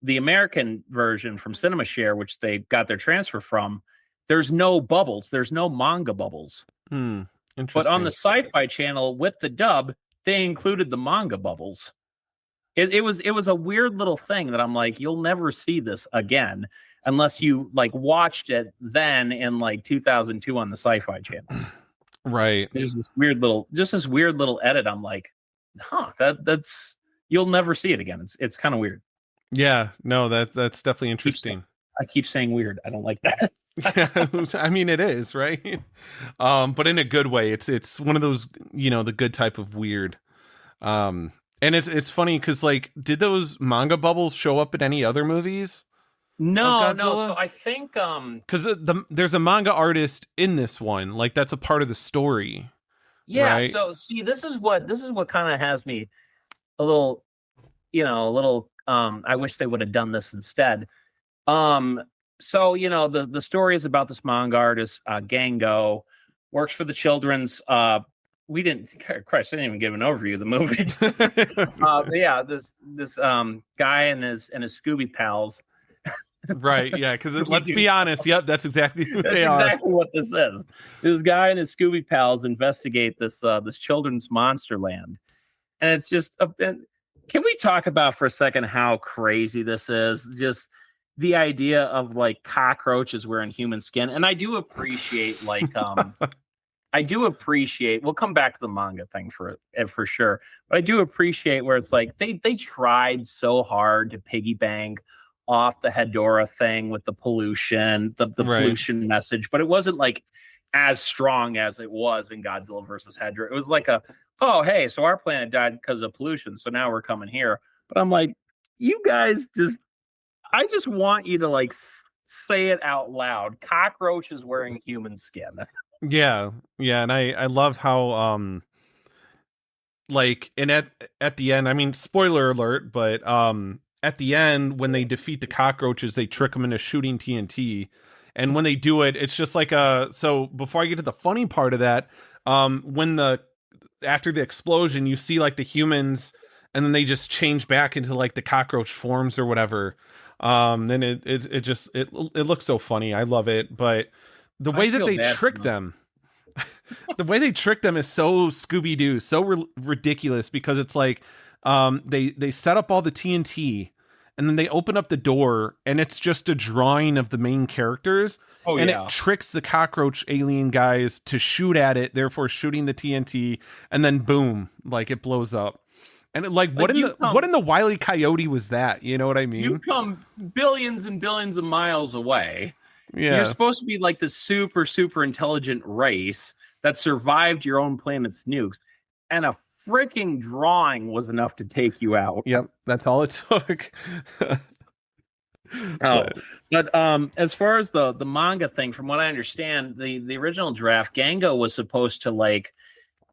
the American version from CinemaShare, which they got their transfer from, there's no bubbles. There's no manga bubbles. Hmm. But on the Interesting. Sci-Fi Channel with the dub, they included the manga bubbles. It was a weird little thing that I'm like, you'll never see this again unless you like watched it then in like 2002 on the Sci-Fi Channel. Right. There's this weird little edit. I'm like, that's you'll never see it again. It's kind of weird. Yeah. No, that's definitely interesting. I keep saying weird. I don't like that. Yeah, I mean it is, right? But in a good way. It's one of those, the good type of weird. And it's funny because like, did those manga bubbles show up in any other movies of No. Godzilla? So I think Because there's a manga artist in this one, like that's a part of the story, yeah. right? So see, this is what kind of has me a little, a little. I wish they would have done this instead. Um, so the story is about this manga artist, Gango, works for the children's. We didn't, Christ, I didn't even give an overview of the movie. But yeah, this guy and his Scooby pals. Right, yeah, because let's be honest, yep, that's exactly who That's they are. exactly what this is. This guy and his Scooby pals investigate this children's monster land, and it's just. Can we talk about for a second how crazy this is? Just the idea of like cockroaches wearing human skin, and I do appreciate I do appreciate. We'll come back to the manga thing for sure, but I do appreciate where it's like they tried so hard to piggy bank off the Hedora thing with the pollution, the Right. pollution message, but it wasn't like as strong as it was in Godzilla versus Hedra. It was like oh hey, so our planet died because of pollution, so now we're coming here. But I'm like, you guys I just want you to like say it out loud. Cockroaches wearing human skin. Yeah, yeah, and I love how like, and at the end, I mean, spoiler alert, but at the end when they defeat the cockroaches, they trick them into shooting TNT, and when they do it, it's just like so before I get to the funny part of that, when after the explosion, you see like the humans, and then they just change back into like the cockroach forms or whatever. Then it looks so funny. I love it, but the way that they trick them, the way they trick them is so Scooby-Doo, so ridiculous, because it's like they set up all the TNT, and then they open up the door, and it's just a drawing of the main characters. Oh, and yeah. it tricks the cockroach alien guys to shoot at it, therefore shooting the TNT, and then boom, like it blows up. And what in the Wile E. Coyote was that? You know what I mean? You come billions and billions of miles away. Yeah. You're supposed to be like this super, super intelligent race that survived your own planet's nukes. And a freaking drawing was enough to take you out. Yep. That's all it took. But as far as the manga thing, from what I understand, the original draft, Gango was supposed to like,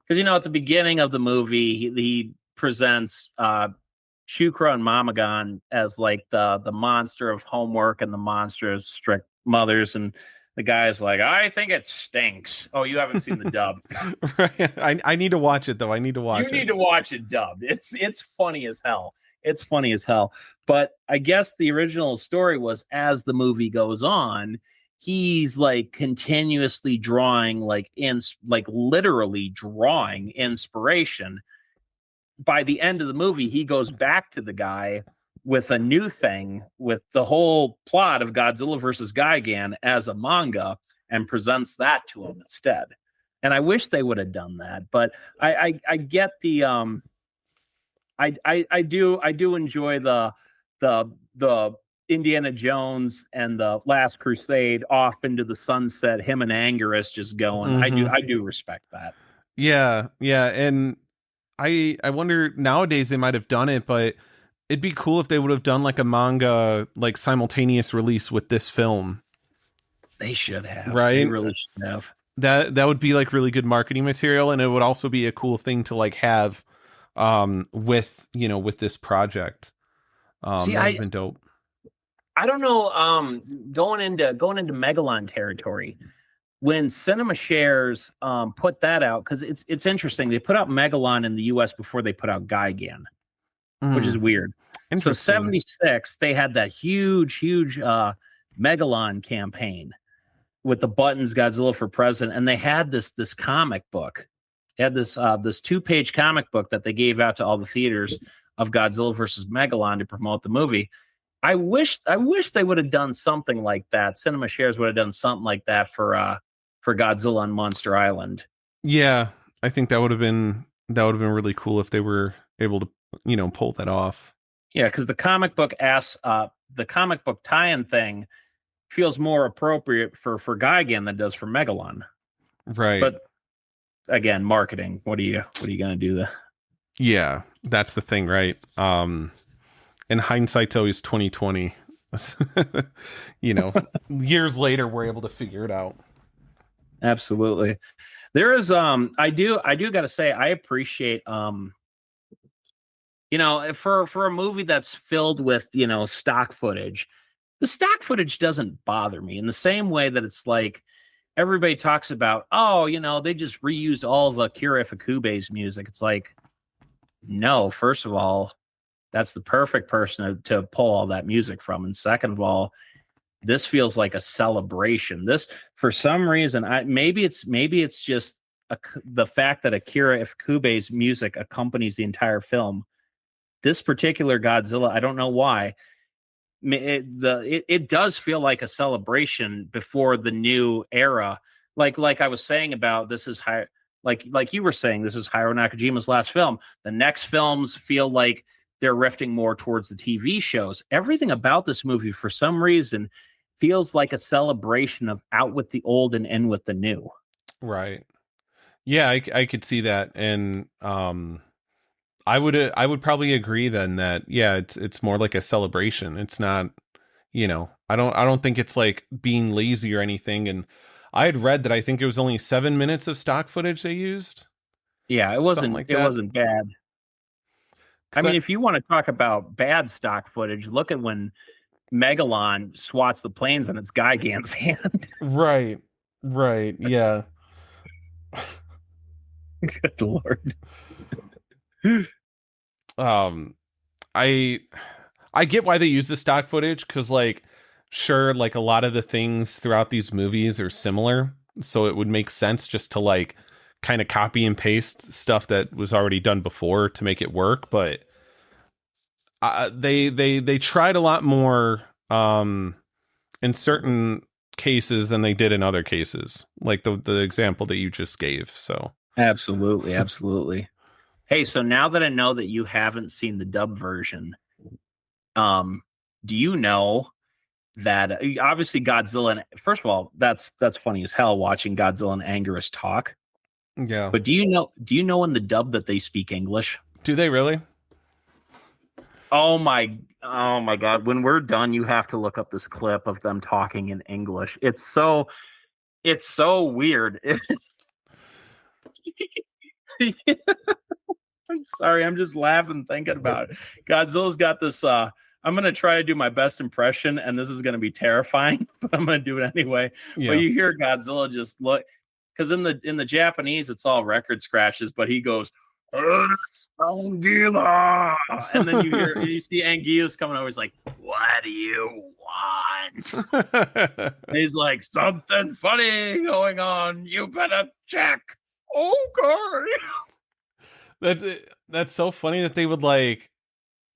because at the beginning of the movie, he presents Shukra and Mamagon as like the monster of homework and the monster of strict mothers, and the guy's like, I think it stinks. Oh, you haven't seen the dub. Right. I need to watch it though. I need to watch it. You need to watch it dubbed. It's funny as hell. It's funny as hell. But I guess the original story was, as the movie goes on, he's like continuously drawing, like literally drawing inspiration. By the end of the movie, he goes back to the guy with a new thing, with the whole plot of Godzilla versus Gigan as a manga, and presents that to him instead. And I wish they would have done that, but I get the I do enjoy the Indiana Jones and the Last Crusade off into the sunset, him and Anguirus just going. Mm-hmm. I do respect that. Yeah, and I wonder, nowadays they might have done it, but it'd be cool if they would have done like a manga like simultaneous release with this film. They should have. Right? They really should have. That would be like really good marketing material, and it would also be a cool thing to like have with this project. See, that would have been dope. I don't know. Going into Megalon territory, when Cinema Shares put that out, because it's interesting. They put out Megalon in the US before they put out Gigan, which is weird. So Interesting. 76, they had that huge Megalon campaign with the buttons Godzilla for President, and they had this comic book. They had this 2-page comic book that they gave out to all the theaters of Godzilla versus Megalon to promote the movie. I wish they would have done something like that. Cinema Shares would have done something like that for Godzilla on Monster Island. Yeah, I think that would have been really cool if they were able to, pull that off. Yeah, because the comic book tie-in thing feels more appropriate for Gigan than it does for Megalon. Right. But again, marketing. What are you gonna do there? Yeah, that's the thing, right? And hindsight's always 2020. Years later we're able to figure it out. Absolutely. There is I do gotta say I appreciate for a movie that's filled with, stock footage. The stock footage doesn't bother me in the same way that it's like everybody talks about, they just reused all of Akira Ifukube's music. It's like, no, first of all, that's the perfect person to pull all that music from. And second of all, this feels like a celebration. This, for some reason, maybe it's just the fact that Akira Ifukube's music accompanies the entire film. This particular Godzilla, I don't know why, it does feel like a celebration before the new era. Like I was saying about this is high, like you were saying, this is Hiro Nakajima's last film. The next films feel like they're rifting more towards the TV shows. Everything about this movie, for some reason, feels like a celebration of out with the old and in with the new. Right. Yeah, I could see that, and I would probably agree then that it's more like a celebration. It's not, I don't think it's like being lazy or anything. And I had read that I think it was only 7 minutes of stock footage they used. Yeah, it wasn't bad. I mean, if you want to talk about bad stock footage, look at when Megalon swats the planes in its Gigan's hand. Right. Yeah. Good Lord. I get why they use the stock footage, because sure, a lot of the things throughout these movies are similar, so it would make sense just to kind of copy and paste stuff that was already done before to make it work. But they tried a lot more in certain cases than they did in other cases, like the example that you just gave. So absolutely. Hey, so now that I know that you haven't seen the dub version, do you know that obviously Godzilla, and first of all, that's funny as hell watching Godzilla and Anguirus talk. Yeah. But do you know in the dub that they speak English? Do they really? Oh my God. When we're done, you have to look up this clip of them talking in English. It's so weird. I'm sorry, I'm just laughing thinking about it. Godzilla's got this I'm going to try to do my best impression, and this is going to be terrifying, but I'm going to do it anyway. Yeah. But you hear Godzilla just look, because in the Japanese it's all record scratches, but he goes Anguilla, and then you see Anguilla's coming over. He's like, "What do you want?" He's like, "Something funny going on. You better check." Okay. That's so funny that they would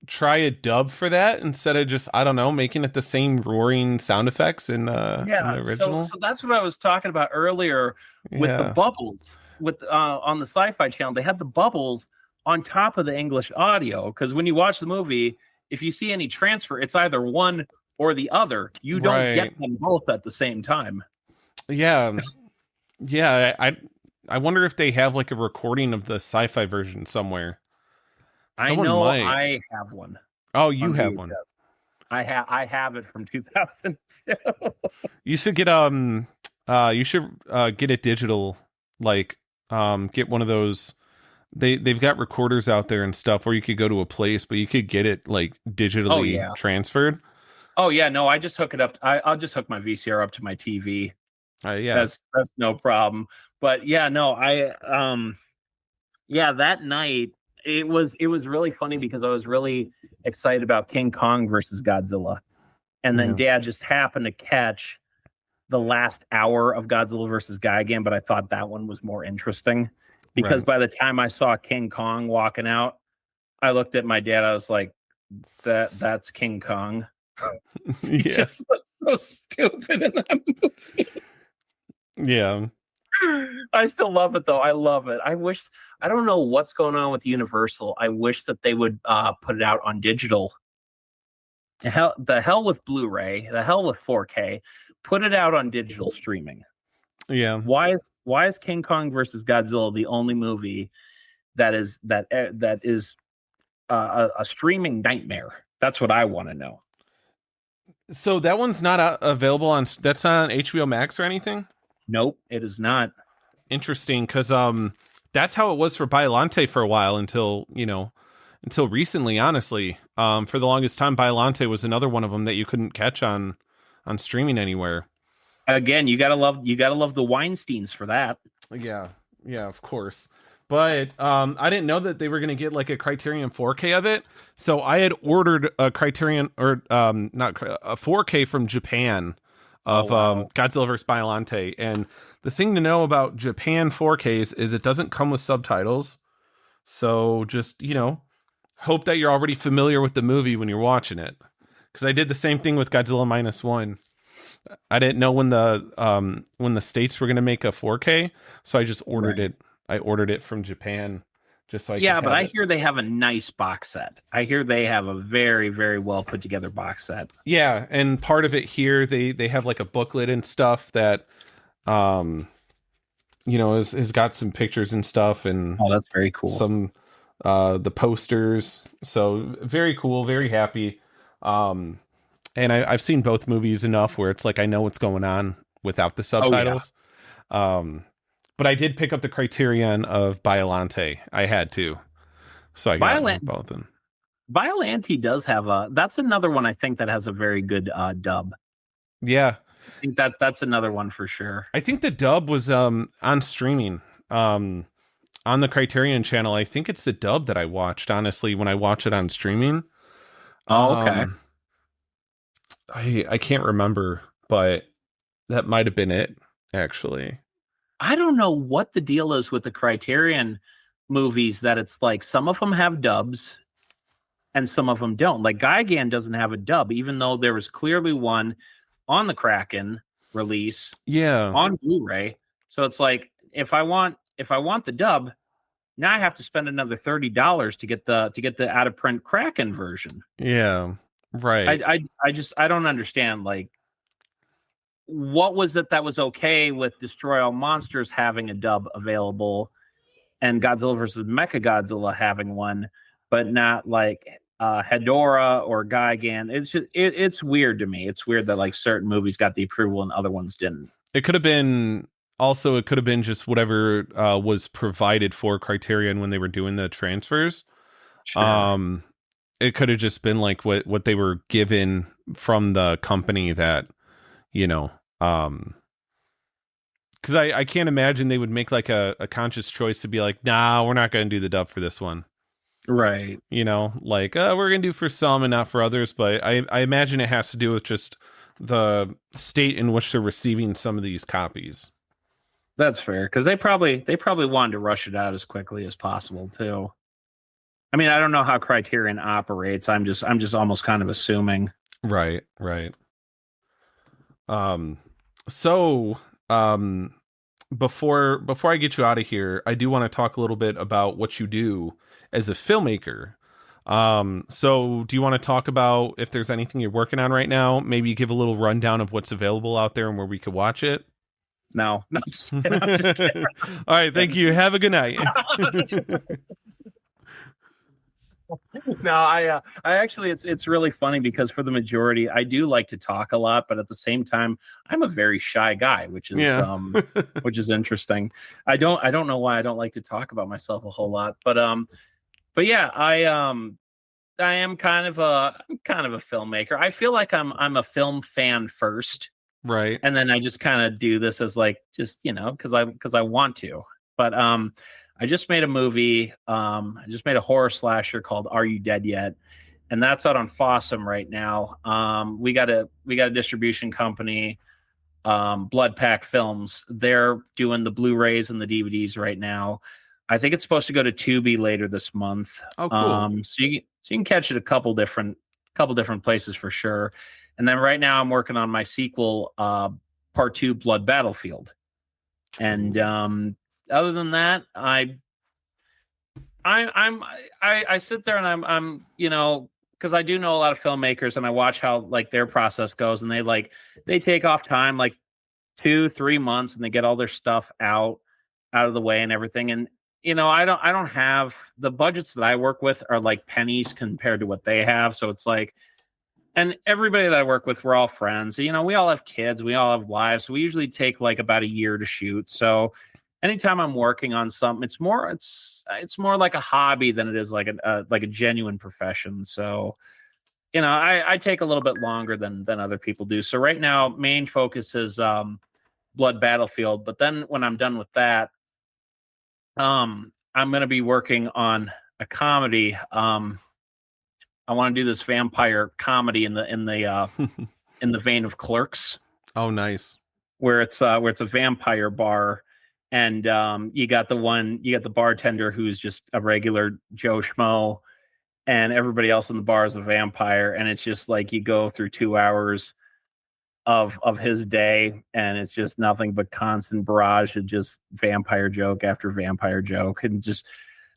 try a dub for that instead of just, I don't know, making it the same roaring sound effects in the original. So that's what I was talking about earlier with the bubbles with on the Sci-Fi Channel. They had the bubbles on top of the English audio, because when you watch the movie, if you see any transfer, it's either one or the other. You don't get them both at the same time. Yeah. I wonder if they have a recording of the sci-fi version somewhere. Someone might. I have one. Oh, you have one. I have it from 2002. You should get get it digital, get one of those. They've got recorders out there and stuff where you could go to a place, but you could get it digitally transferred. Oh yeah, no, I just hook it up. I'll just hook my VCR up to my TV. Yeah. That's no problem. But yeah, no, yeah, that night it was really funny because I was really excited about King Kong versus Godzilla. And then Yeah. Dad just happened to catch the last hour of Godzilla versus Gigan, but I thought that one was more interesting because Right. by the time I saw King Kong walking out, I looked at my dad. I was like, that's King Kong." He Yeah. just looks so stupid in that movie. Yeah. I still love it though. I love it. I don't know what's going on with Universal. I wish that they would put it out on digital. The hell with Blu-ray, the hell with 4K. Put it out on digital streaming. Yeah. Why is King Kong versus Godzilla the only movie that is a streaming nightmare? That's what I want to know. So that one's not available on. That's not on HBO Max or anything. Nope, it is not. Interesting, because that's how it was for Biollante for a while until recently. Honestly, for the longest time, Biollante was another one of them that you couldn't catch on streaming anywhere. Again, you gotta love the Weinsteins for that. Yeah, yeah, of course. But I didn't know that they were going to get like a Criterion 4K of it. So I had ordered a Criterion or not a 4K from Japan of Wow. Godzilla vs. Biollante. And the thing to know about Japan 4Ks is it doesn't come with subtitles. So just, hope that you're already familiar with the movie when you're watching it. Because I did the same thing with Godzilla -1. I didn't know when the states were going to make a 4K, so I just ordered Right. it. I ordered it from Japan just so I could Yeah, but have I it. hear they have a nice box set. I hear they have a very, very well put together box set. Yeah, and part of it here they have like a booklet and stuff that um has got some pictures and stuff and Oh, that's very cool. some the posters. So very cool, very happy. Um and I've seen both movies enough where it's like I know what's going on without the Oh yeah. subtitles. Um but I did pick up the Criterion of Biollante. I had to. So I got Violet both of them. Biollante does have that's another one I think that has a very good dub. Yeah. I think that's another one for sure. I think the dub was on streaming. On the Criterion channel. I think it's the dub that I watched, honestly, when I watch it on streaming. Oh, okay. Um I can't remember, but that might have been it, actually. I don't know what the deal is with the Criterion movies that it's like some of them have dubs and some of them don't. Like Gigan doesn't have a dub, even though there was clearly one on the Kraken release Yeah. on Blu-ray. So it's like if I want the dub, now I have to spend another $30 to get the out of print Kraken version. Yeah. Right. I don't understand, like, what was it that was okay with Destroy All Monsters having a dub available and Godzilla versus Mechagodzilla having one, but not like Hedorah or Gigan. It's weird to me. It's weird that like certain movies got the approval and other ones didn't. It could have been just whatever was provided for Criterion when they were doing the transfers. Sure. It could have just been like what they were given from the company that, you know, because I can't imagine they would make like a conscious choice to be like, nah, we're not going to do the dub for this one. Right. Like, we're going to do for some and not for others. But I imagine it has to do with just the state in which they're receiving some of these copies. That's fair because they probably wanted to rush it out as quickly as possible too. I mean, I don't know how Criterion operates. I'm just almost kind of assuming. Right. So, before I get you out of here, I do want to talk a little bit about what you do as a filmmaker. So do you want to talk about if there's anything you're working on right now? Maybe give a little rundown of what's available out there and where we could watch it. No, I'm just kidding. I'm just kidding. All right, thank you. Have a good night. No, I actually, it's really funny because for the majority, I do like to talk a lot, but at the same time, I'm a very shy guy, which is Yeah. which is interesting. I don't know why I don't like to talk about myself a whole lot, but yeah, I am kind of a filmmaker. I feel like I'm a film fan first, Right. and then I just kind of do this as like just because I want to. But I just made a movie. I just made a horror slasher called Are You Dead Yet? And that's out on Fawesome right now. We got a distribution company, Blood Pack Films. They're doing the Blu-rays and the DVDs right now. I think it's supposed to go to Tubi later this month. Oh, cool. So you can catch it a couple different places for sure. And then right now I'm working on my sequel, part 2, Blood Battlefield. And other than that, I sit there and I'm because I do know a lot of filmmakers and I watch how like their process goes, and they take off time like 2-3 months and they get all their stuff out of the way and everything. And I don't have the budgets that I work with are like pennies compared to what they have. So it's like, and everybody that I work with, we're all friends. We all have kids, we all have lives. So we usually take like about a year to shoot. So anytime I'm working on something, it's more like a hobby than it is like a genuine profession. So I take a little bit longer than other people do. So right now, main focus is Blood Battlefield. But then when I'm done with that, I'm going to be working on a comedy. I want to do this vampire comedy in the in the vein of Clerks, Oh, nice. where it's a vampire bar, and you got the bartender who's just a regular Joe Schmo, and everybody else in the bar is a vampire, and it's just like you go through 2 hours of his day, and it's just nothing but constant barrage of just vampire joke after vampire joke. And just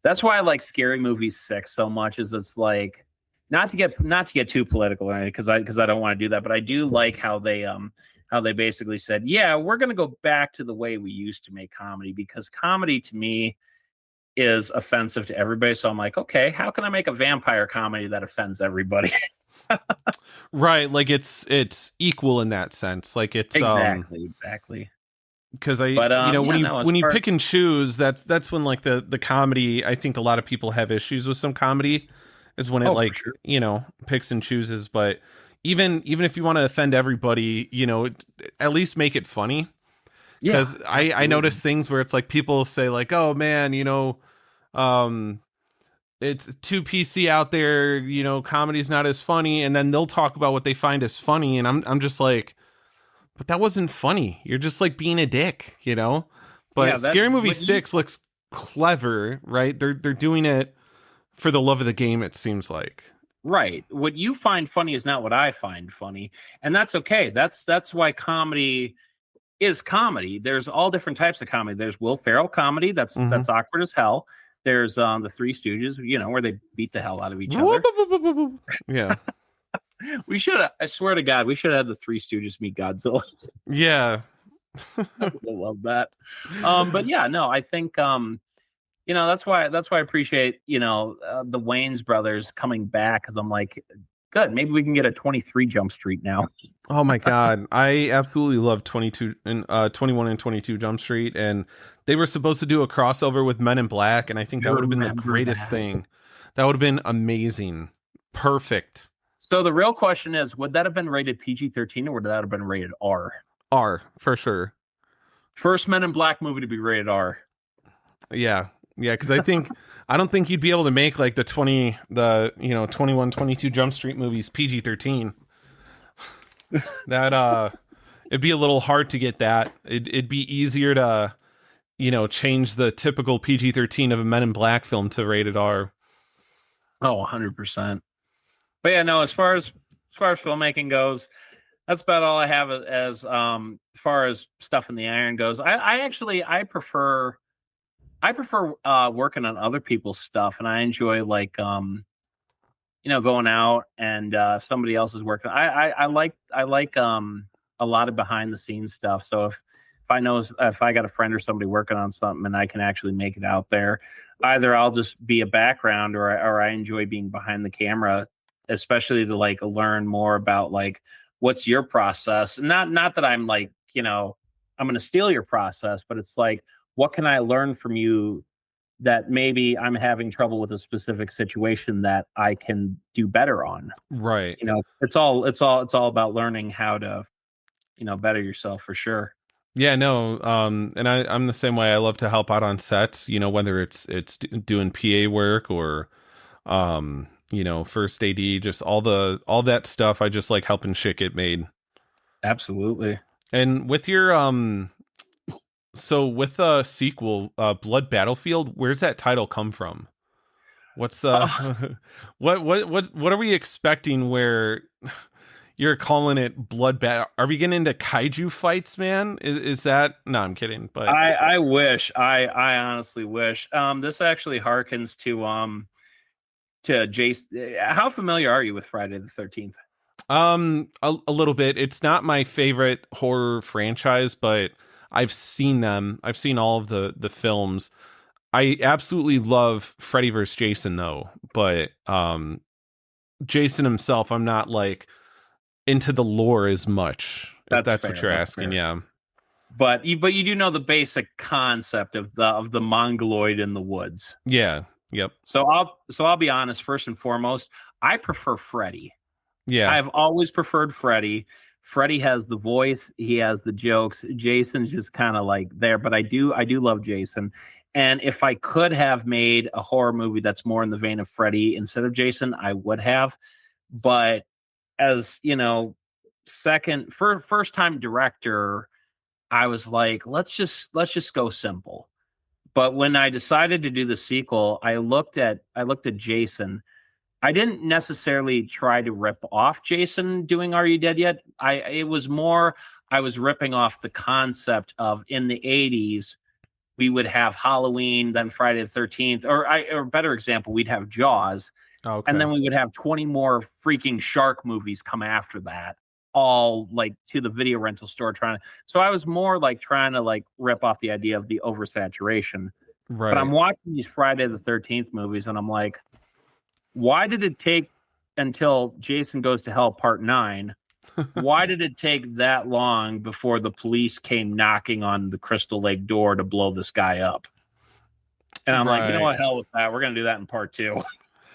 that's why I like Scary Movie 6 so much, is it's like not to get too political, because I don't want to do that, but I do like how they basically said, yeah, we're going to go back to the way we used to make comedy, because comedy to me is offensive to everybody. So I'm like, okay, how can I make a vampire comedy that offends everybody? Right, like it's equal in that sense. Like it's Exactly. because I But when you pick and choose, that's when like the comedy, I think a lot of people have issues with some comedy, is when it for sure. picks and chooses. But even if you want to offend everybody, at least make it funny. Yeah, Because I notice things where it's like people say like, oh man, it's too PC out there, comedy's not as funny, and then they'll talk about what they find as funny, and I'm just like, but that wasn't funny. You're just like being a dick, But yeah. Scary Movie 6 looks clever, right? They're doing it for the love of the game, it seems like. Right. What you find funny is not what I find funny, and that's okay. That's why comedy is comedy. There's all different types of comedy. There's Will Ferrell comedy that's awkward as hell. There's the Three Stooges, where they beat the hell out of each other. Yeah. We should have, I swear to God, we should have had the Three Stooges meet Godzilla. Yeah. I would love that. But yeah, no, I think that's why I appreciate the Wayans brothers coming back, because I'm like, good, maybe we can get a 23 Jump Street now. Oh my God. I absolutely love 22 and 21 and 22 Jump Street, and they were supposed to do a crossover with Men in Black, and I think that would have been the greatest thing. That would have been amazing. Perfect. So the real question is, would that have been rated PG-13 or would that have been rated R? R, for sure. First Men in Black movie to be rated R. Yeah. Yeah, because I don't think you'd be able to make like the 21, 22 Jump Street movies PG-13. That it'd be a little hard to get that. It'd be easier to change the typical PG-13 of a Men in Black film to rated R. Oh, 100%. But yeah, no, as far as filmmaking goes, that's about all I have as far as stuff in the iron goes. I prefer working on other people's stuff, and I enjoy like going out and if somebody else is working. I like a lot of behind the scenes stuff. So if I got a friend or somebody working on something and I can actually make it out there, either I'll just be a background or I enjoy being behind the camera, especially to like learn more about like what's your process. Not that I'm like, I'm going to steal your process, but it's like, what can I learn from you that maybe I'm having trouble with a specific situation that I can do better on? Right. It's all about learning how to better yourself for sure. Yeah, no, and I'm the same way. I love to help out on sets, whether it's doing PA work or first AD, just all that stuff. I just like helping shit get made. Absolutely. And with your so with the sequel, Blood Battlefield, where's that title come from? What's the what are we expecting where you're calling it blood bat? Are we getting into kaiju fights, man? Is that no, I'm kidding, but I wish. I honestly wish. This actually harkens to Jason. How familiar are you with Friday the 13th? a little bit. It's not my favorite horror franchise, but I've seen them. I've seen all of the films. I absolutely love Freddy vs. Jason though, but Jason himself, I'm not like into the lore as much. If that's Fair, what you're that's asking, fair. yeah. But you do know the basic concept of the mongoloid in the woods. Yeah. Yep. So I'll be honest. First and foremost, I prefer Freddy. Yeah. I've always preferred Freddy. Freddy has the voice, he has the jokes. Jason's just kind of like there, but I do love Jason. And if I could have made a horror movie that's more in the vein of Freddy instead of Jason, I would have. But as first time director, I was like, let's just go simple. But when I decided to do the sequel, I looked at Jason. I didn't necessarily try to rip off Jason doing Are You Dead Yet? It was more I was ripping off the concept of in the 80s we would have Halloween, then Friday the 13th, or better example, we'd have Jaws, Okay. and then we would have 20 more freaking shark movies come after that, all like to the video rental store so I was more like trying to like rip off the idea of the oversaturation. Right. But I'm watching these Friday the 13th movies and I'm like, why did it take until Jason Goes to Hell Part 9? Why did it take that long before the police came knocking on the Crystal Lake door to blow this guy up? And I'm like, you know what, hell with that. We're going to do that in Part 2.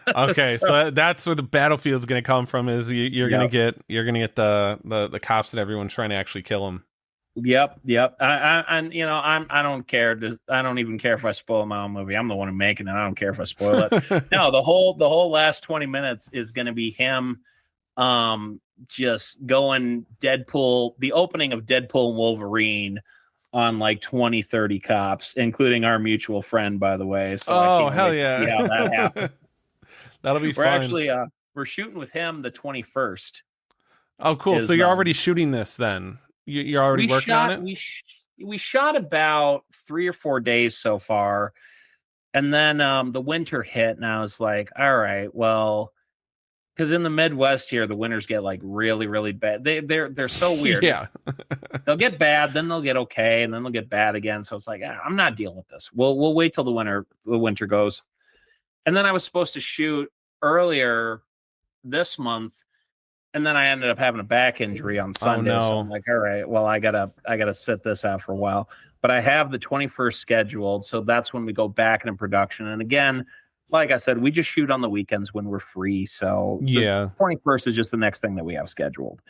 Okay, so that's where the battlefield's going to come from. Is you're going to get the cops and everyone trying to actually kill him. Yep. I don't care. I don't even care if I spoil my own movie. I'm the one who's making it. I don't care if I spoil it. No, the whole last 20 minutes is going to be him, just going Deadpool, the opening of Deadpool and Wolverine on like 20, 30 cops, including our mutual friend, by the way. So hell yeah! Yeah, that happens. That'll be fun. We're actually we're shooting with him the 21st. Oh, cool. So you're already shooting this then. You're already working on it? We shot about 3 or 4 days so far. And then the winter hit and I was like, all right, well, because in the Midwest here, the winters get like really, really bad. They're so weird. Yeah. They'll get bad, then they'll get okay, and then they'll get bad again. So it's like, I'm not dealing with this. We'll wait till the winter goes. And then I was supposed to shoot earlier this month. And then I ended up having a back injury on Sunday. Oh, no. So I'm like, all right, well, I gotta sit this out for a while. But I have the 21st scheduled, so that's when we go back into production. And again, like I said, we just shoot on the weekends when we're free. So yeah, the 21st is just the next thing that we have scheduled.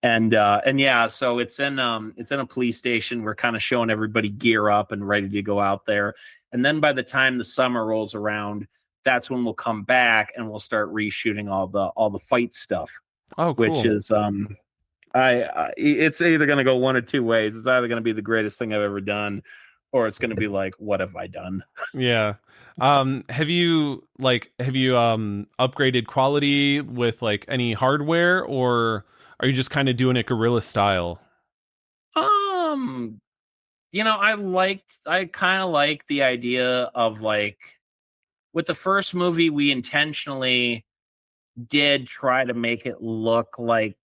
And yeah, so it's in a police station. We're kind of showing everybody gear up and ready to go out there. And then by the time the summer rolls around, that's when we'll come back and we'll start reshooting all the fight stuff. Oh, cool. Which is it's either going to go one or two ways. It's either going to be the greatest thing I've ever done, or it's going to be like, what have I done? Yeah. Have you upgraded quality with like any hardware, or are you just kind of doing it guerrilla style? I kind of like the idea of like with the first movie, we intentionally did try to make it look like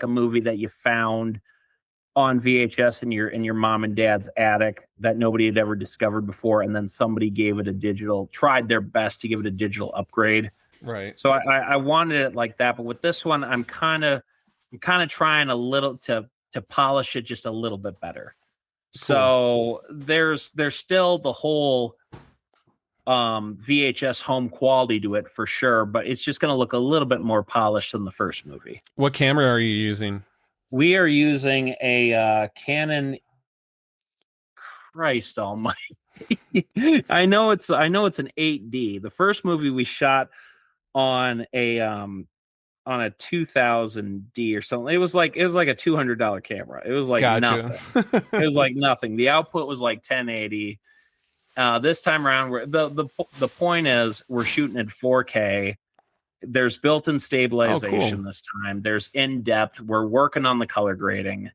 a movie that you found on VHS in your mom and dad's attic that nobody had ever discovered before, and then somebody tried their best to give it a digital upgrade. Right. So I wanted it like that, but with this one, I'm kind of trying a little to polish it just a little bit better. Cool. So there's still the whole VHS home quality to it for sure, but it's just going to look a little bit more polished than the first movie. What camera are you using? We are using a Canon. Christ Almighty! I know it's an 8D. The first movie we shot on a 2000D or something. It was like a $200 camera. It was like Gotcha. nothing. It was like nothing. The output was like 1080. This time around, the point is we're shooting at 4K. There's built-in Oh, stabilization cool. this time. There's in-depth. We're working on the color grading.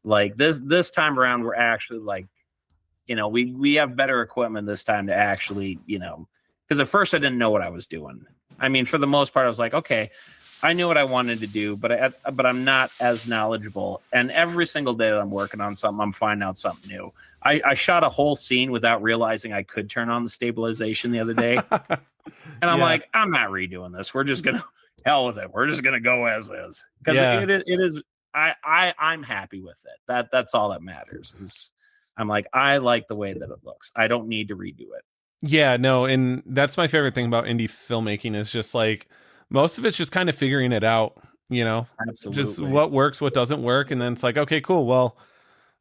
Like this time around, we're actually like, we have better equipment this time to actually, because at first I didn't know what I was doing. I mean, for the most part, I was like, okay, I knew what I wanted to do, but I'm not as knowledgeable. And every single day that I'm working on something, I'm finding out something new. I shot a whole scene without realizing I could turn on the stabilization the other day. And I'm Yeah. like, I'm not redoing this. We're just gonna hell with it. We're just gonna go as is because Yeah. it is. I'm happy with it. That's all that matters. I'm like, I like the way that it looks. I don't need to redo it. Yeah, no, and that's my favorite thing about indie filmmaking is just like most of it's just kind of figuring it out, just Absolutely, what works, what doesn't work, and then it's like, okay, cool, well,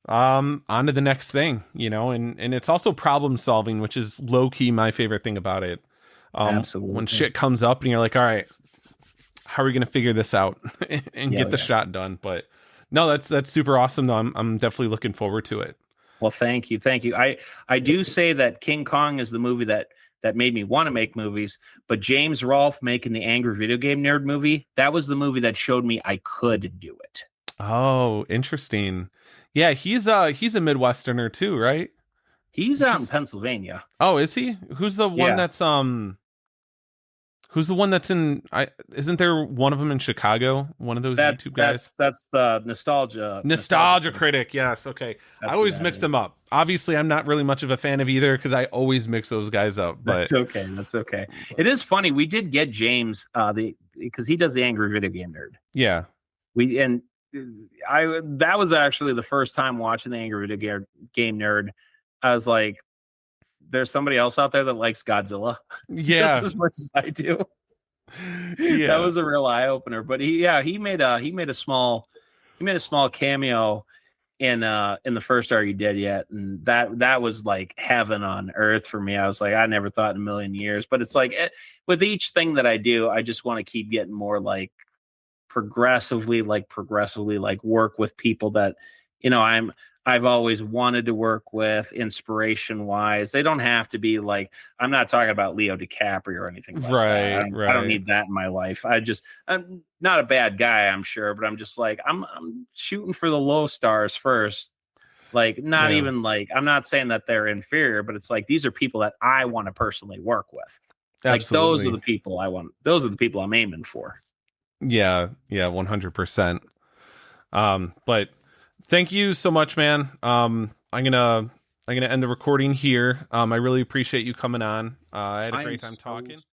on to the next thing, and it's also problem solving, which is low key my favorite thing about it. When absolutely. shit comes up and you're like, all right, how are we gonna figure this out and Yeah, get the yeah. shot done? But no, that's super awesome though. I'm definitely looking forward to it. Well, thank you, thank you. I do say that King Kong is the movie that made me want to make movies, but James Rolfe making the Angry Video Game Nerd movie, that was the movie that showed me I could do it. Oh, interesting. Yeah, he's a Midwesterner too, right? He's out in He's Pennsylvania. Oh, is he? Yeah, Who's the one that's in I isn't there one of them in Chicago? One of those that's YouTube guys? that's that's the nostalgia Nostalgia critic. critic. Yes, okay. I That's who always that mix is. them up. Obviously, I'm not really much of a fan of either because I always mix those guys up, but That's okay. That's okay. It is funny. We did get James the because he does the Angry Video Game Nerd. yeah. We and I that was actually the first time watching the Angry Game Nerd. I was like, there's somebody else out there that likes Godzilla just Yeah. as much as I do. That Yeah. was a real eye opener. But he made a small cameo in the first Are You Dead Yet? And that was like heaven on earth for me. I was like, I never thought in a million years. But it's like with each thing that I do, I just want to keep getting more like progressively like work with people that I've always wanted to work with inspiration wise. They don't have to be like, I'm not talking about Leo DiCaprio or anything like that. I Right, don't, I don't right. need that in my life. I'm not a bad guy, I'm sure, but I'm just like, I'm shooting for the low stars first. Like, not Yeah. even like, I'm not saying that they're inferior, but it's like, these are people that I want to personally work with. Like, Absolutely. those are the people I'm aiming for. Yeah, yeah, 100%. But thank you so much, man. I'm gonna end the recording here. I really appreciate you coming on. I had a I am great time so talking.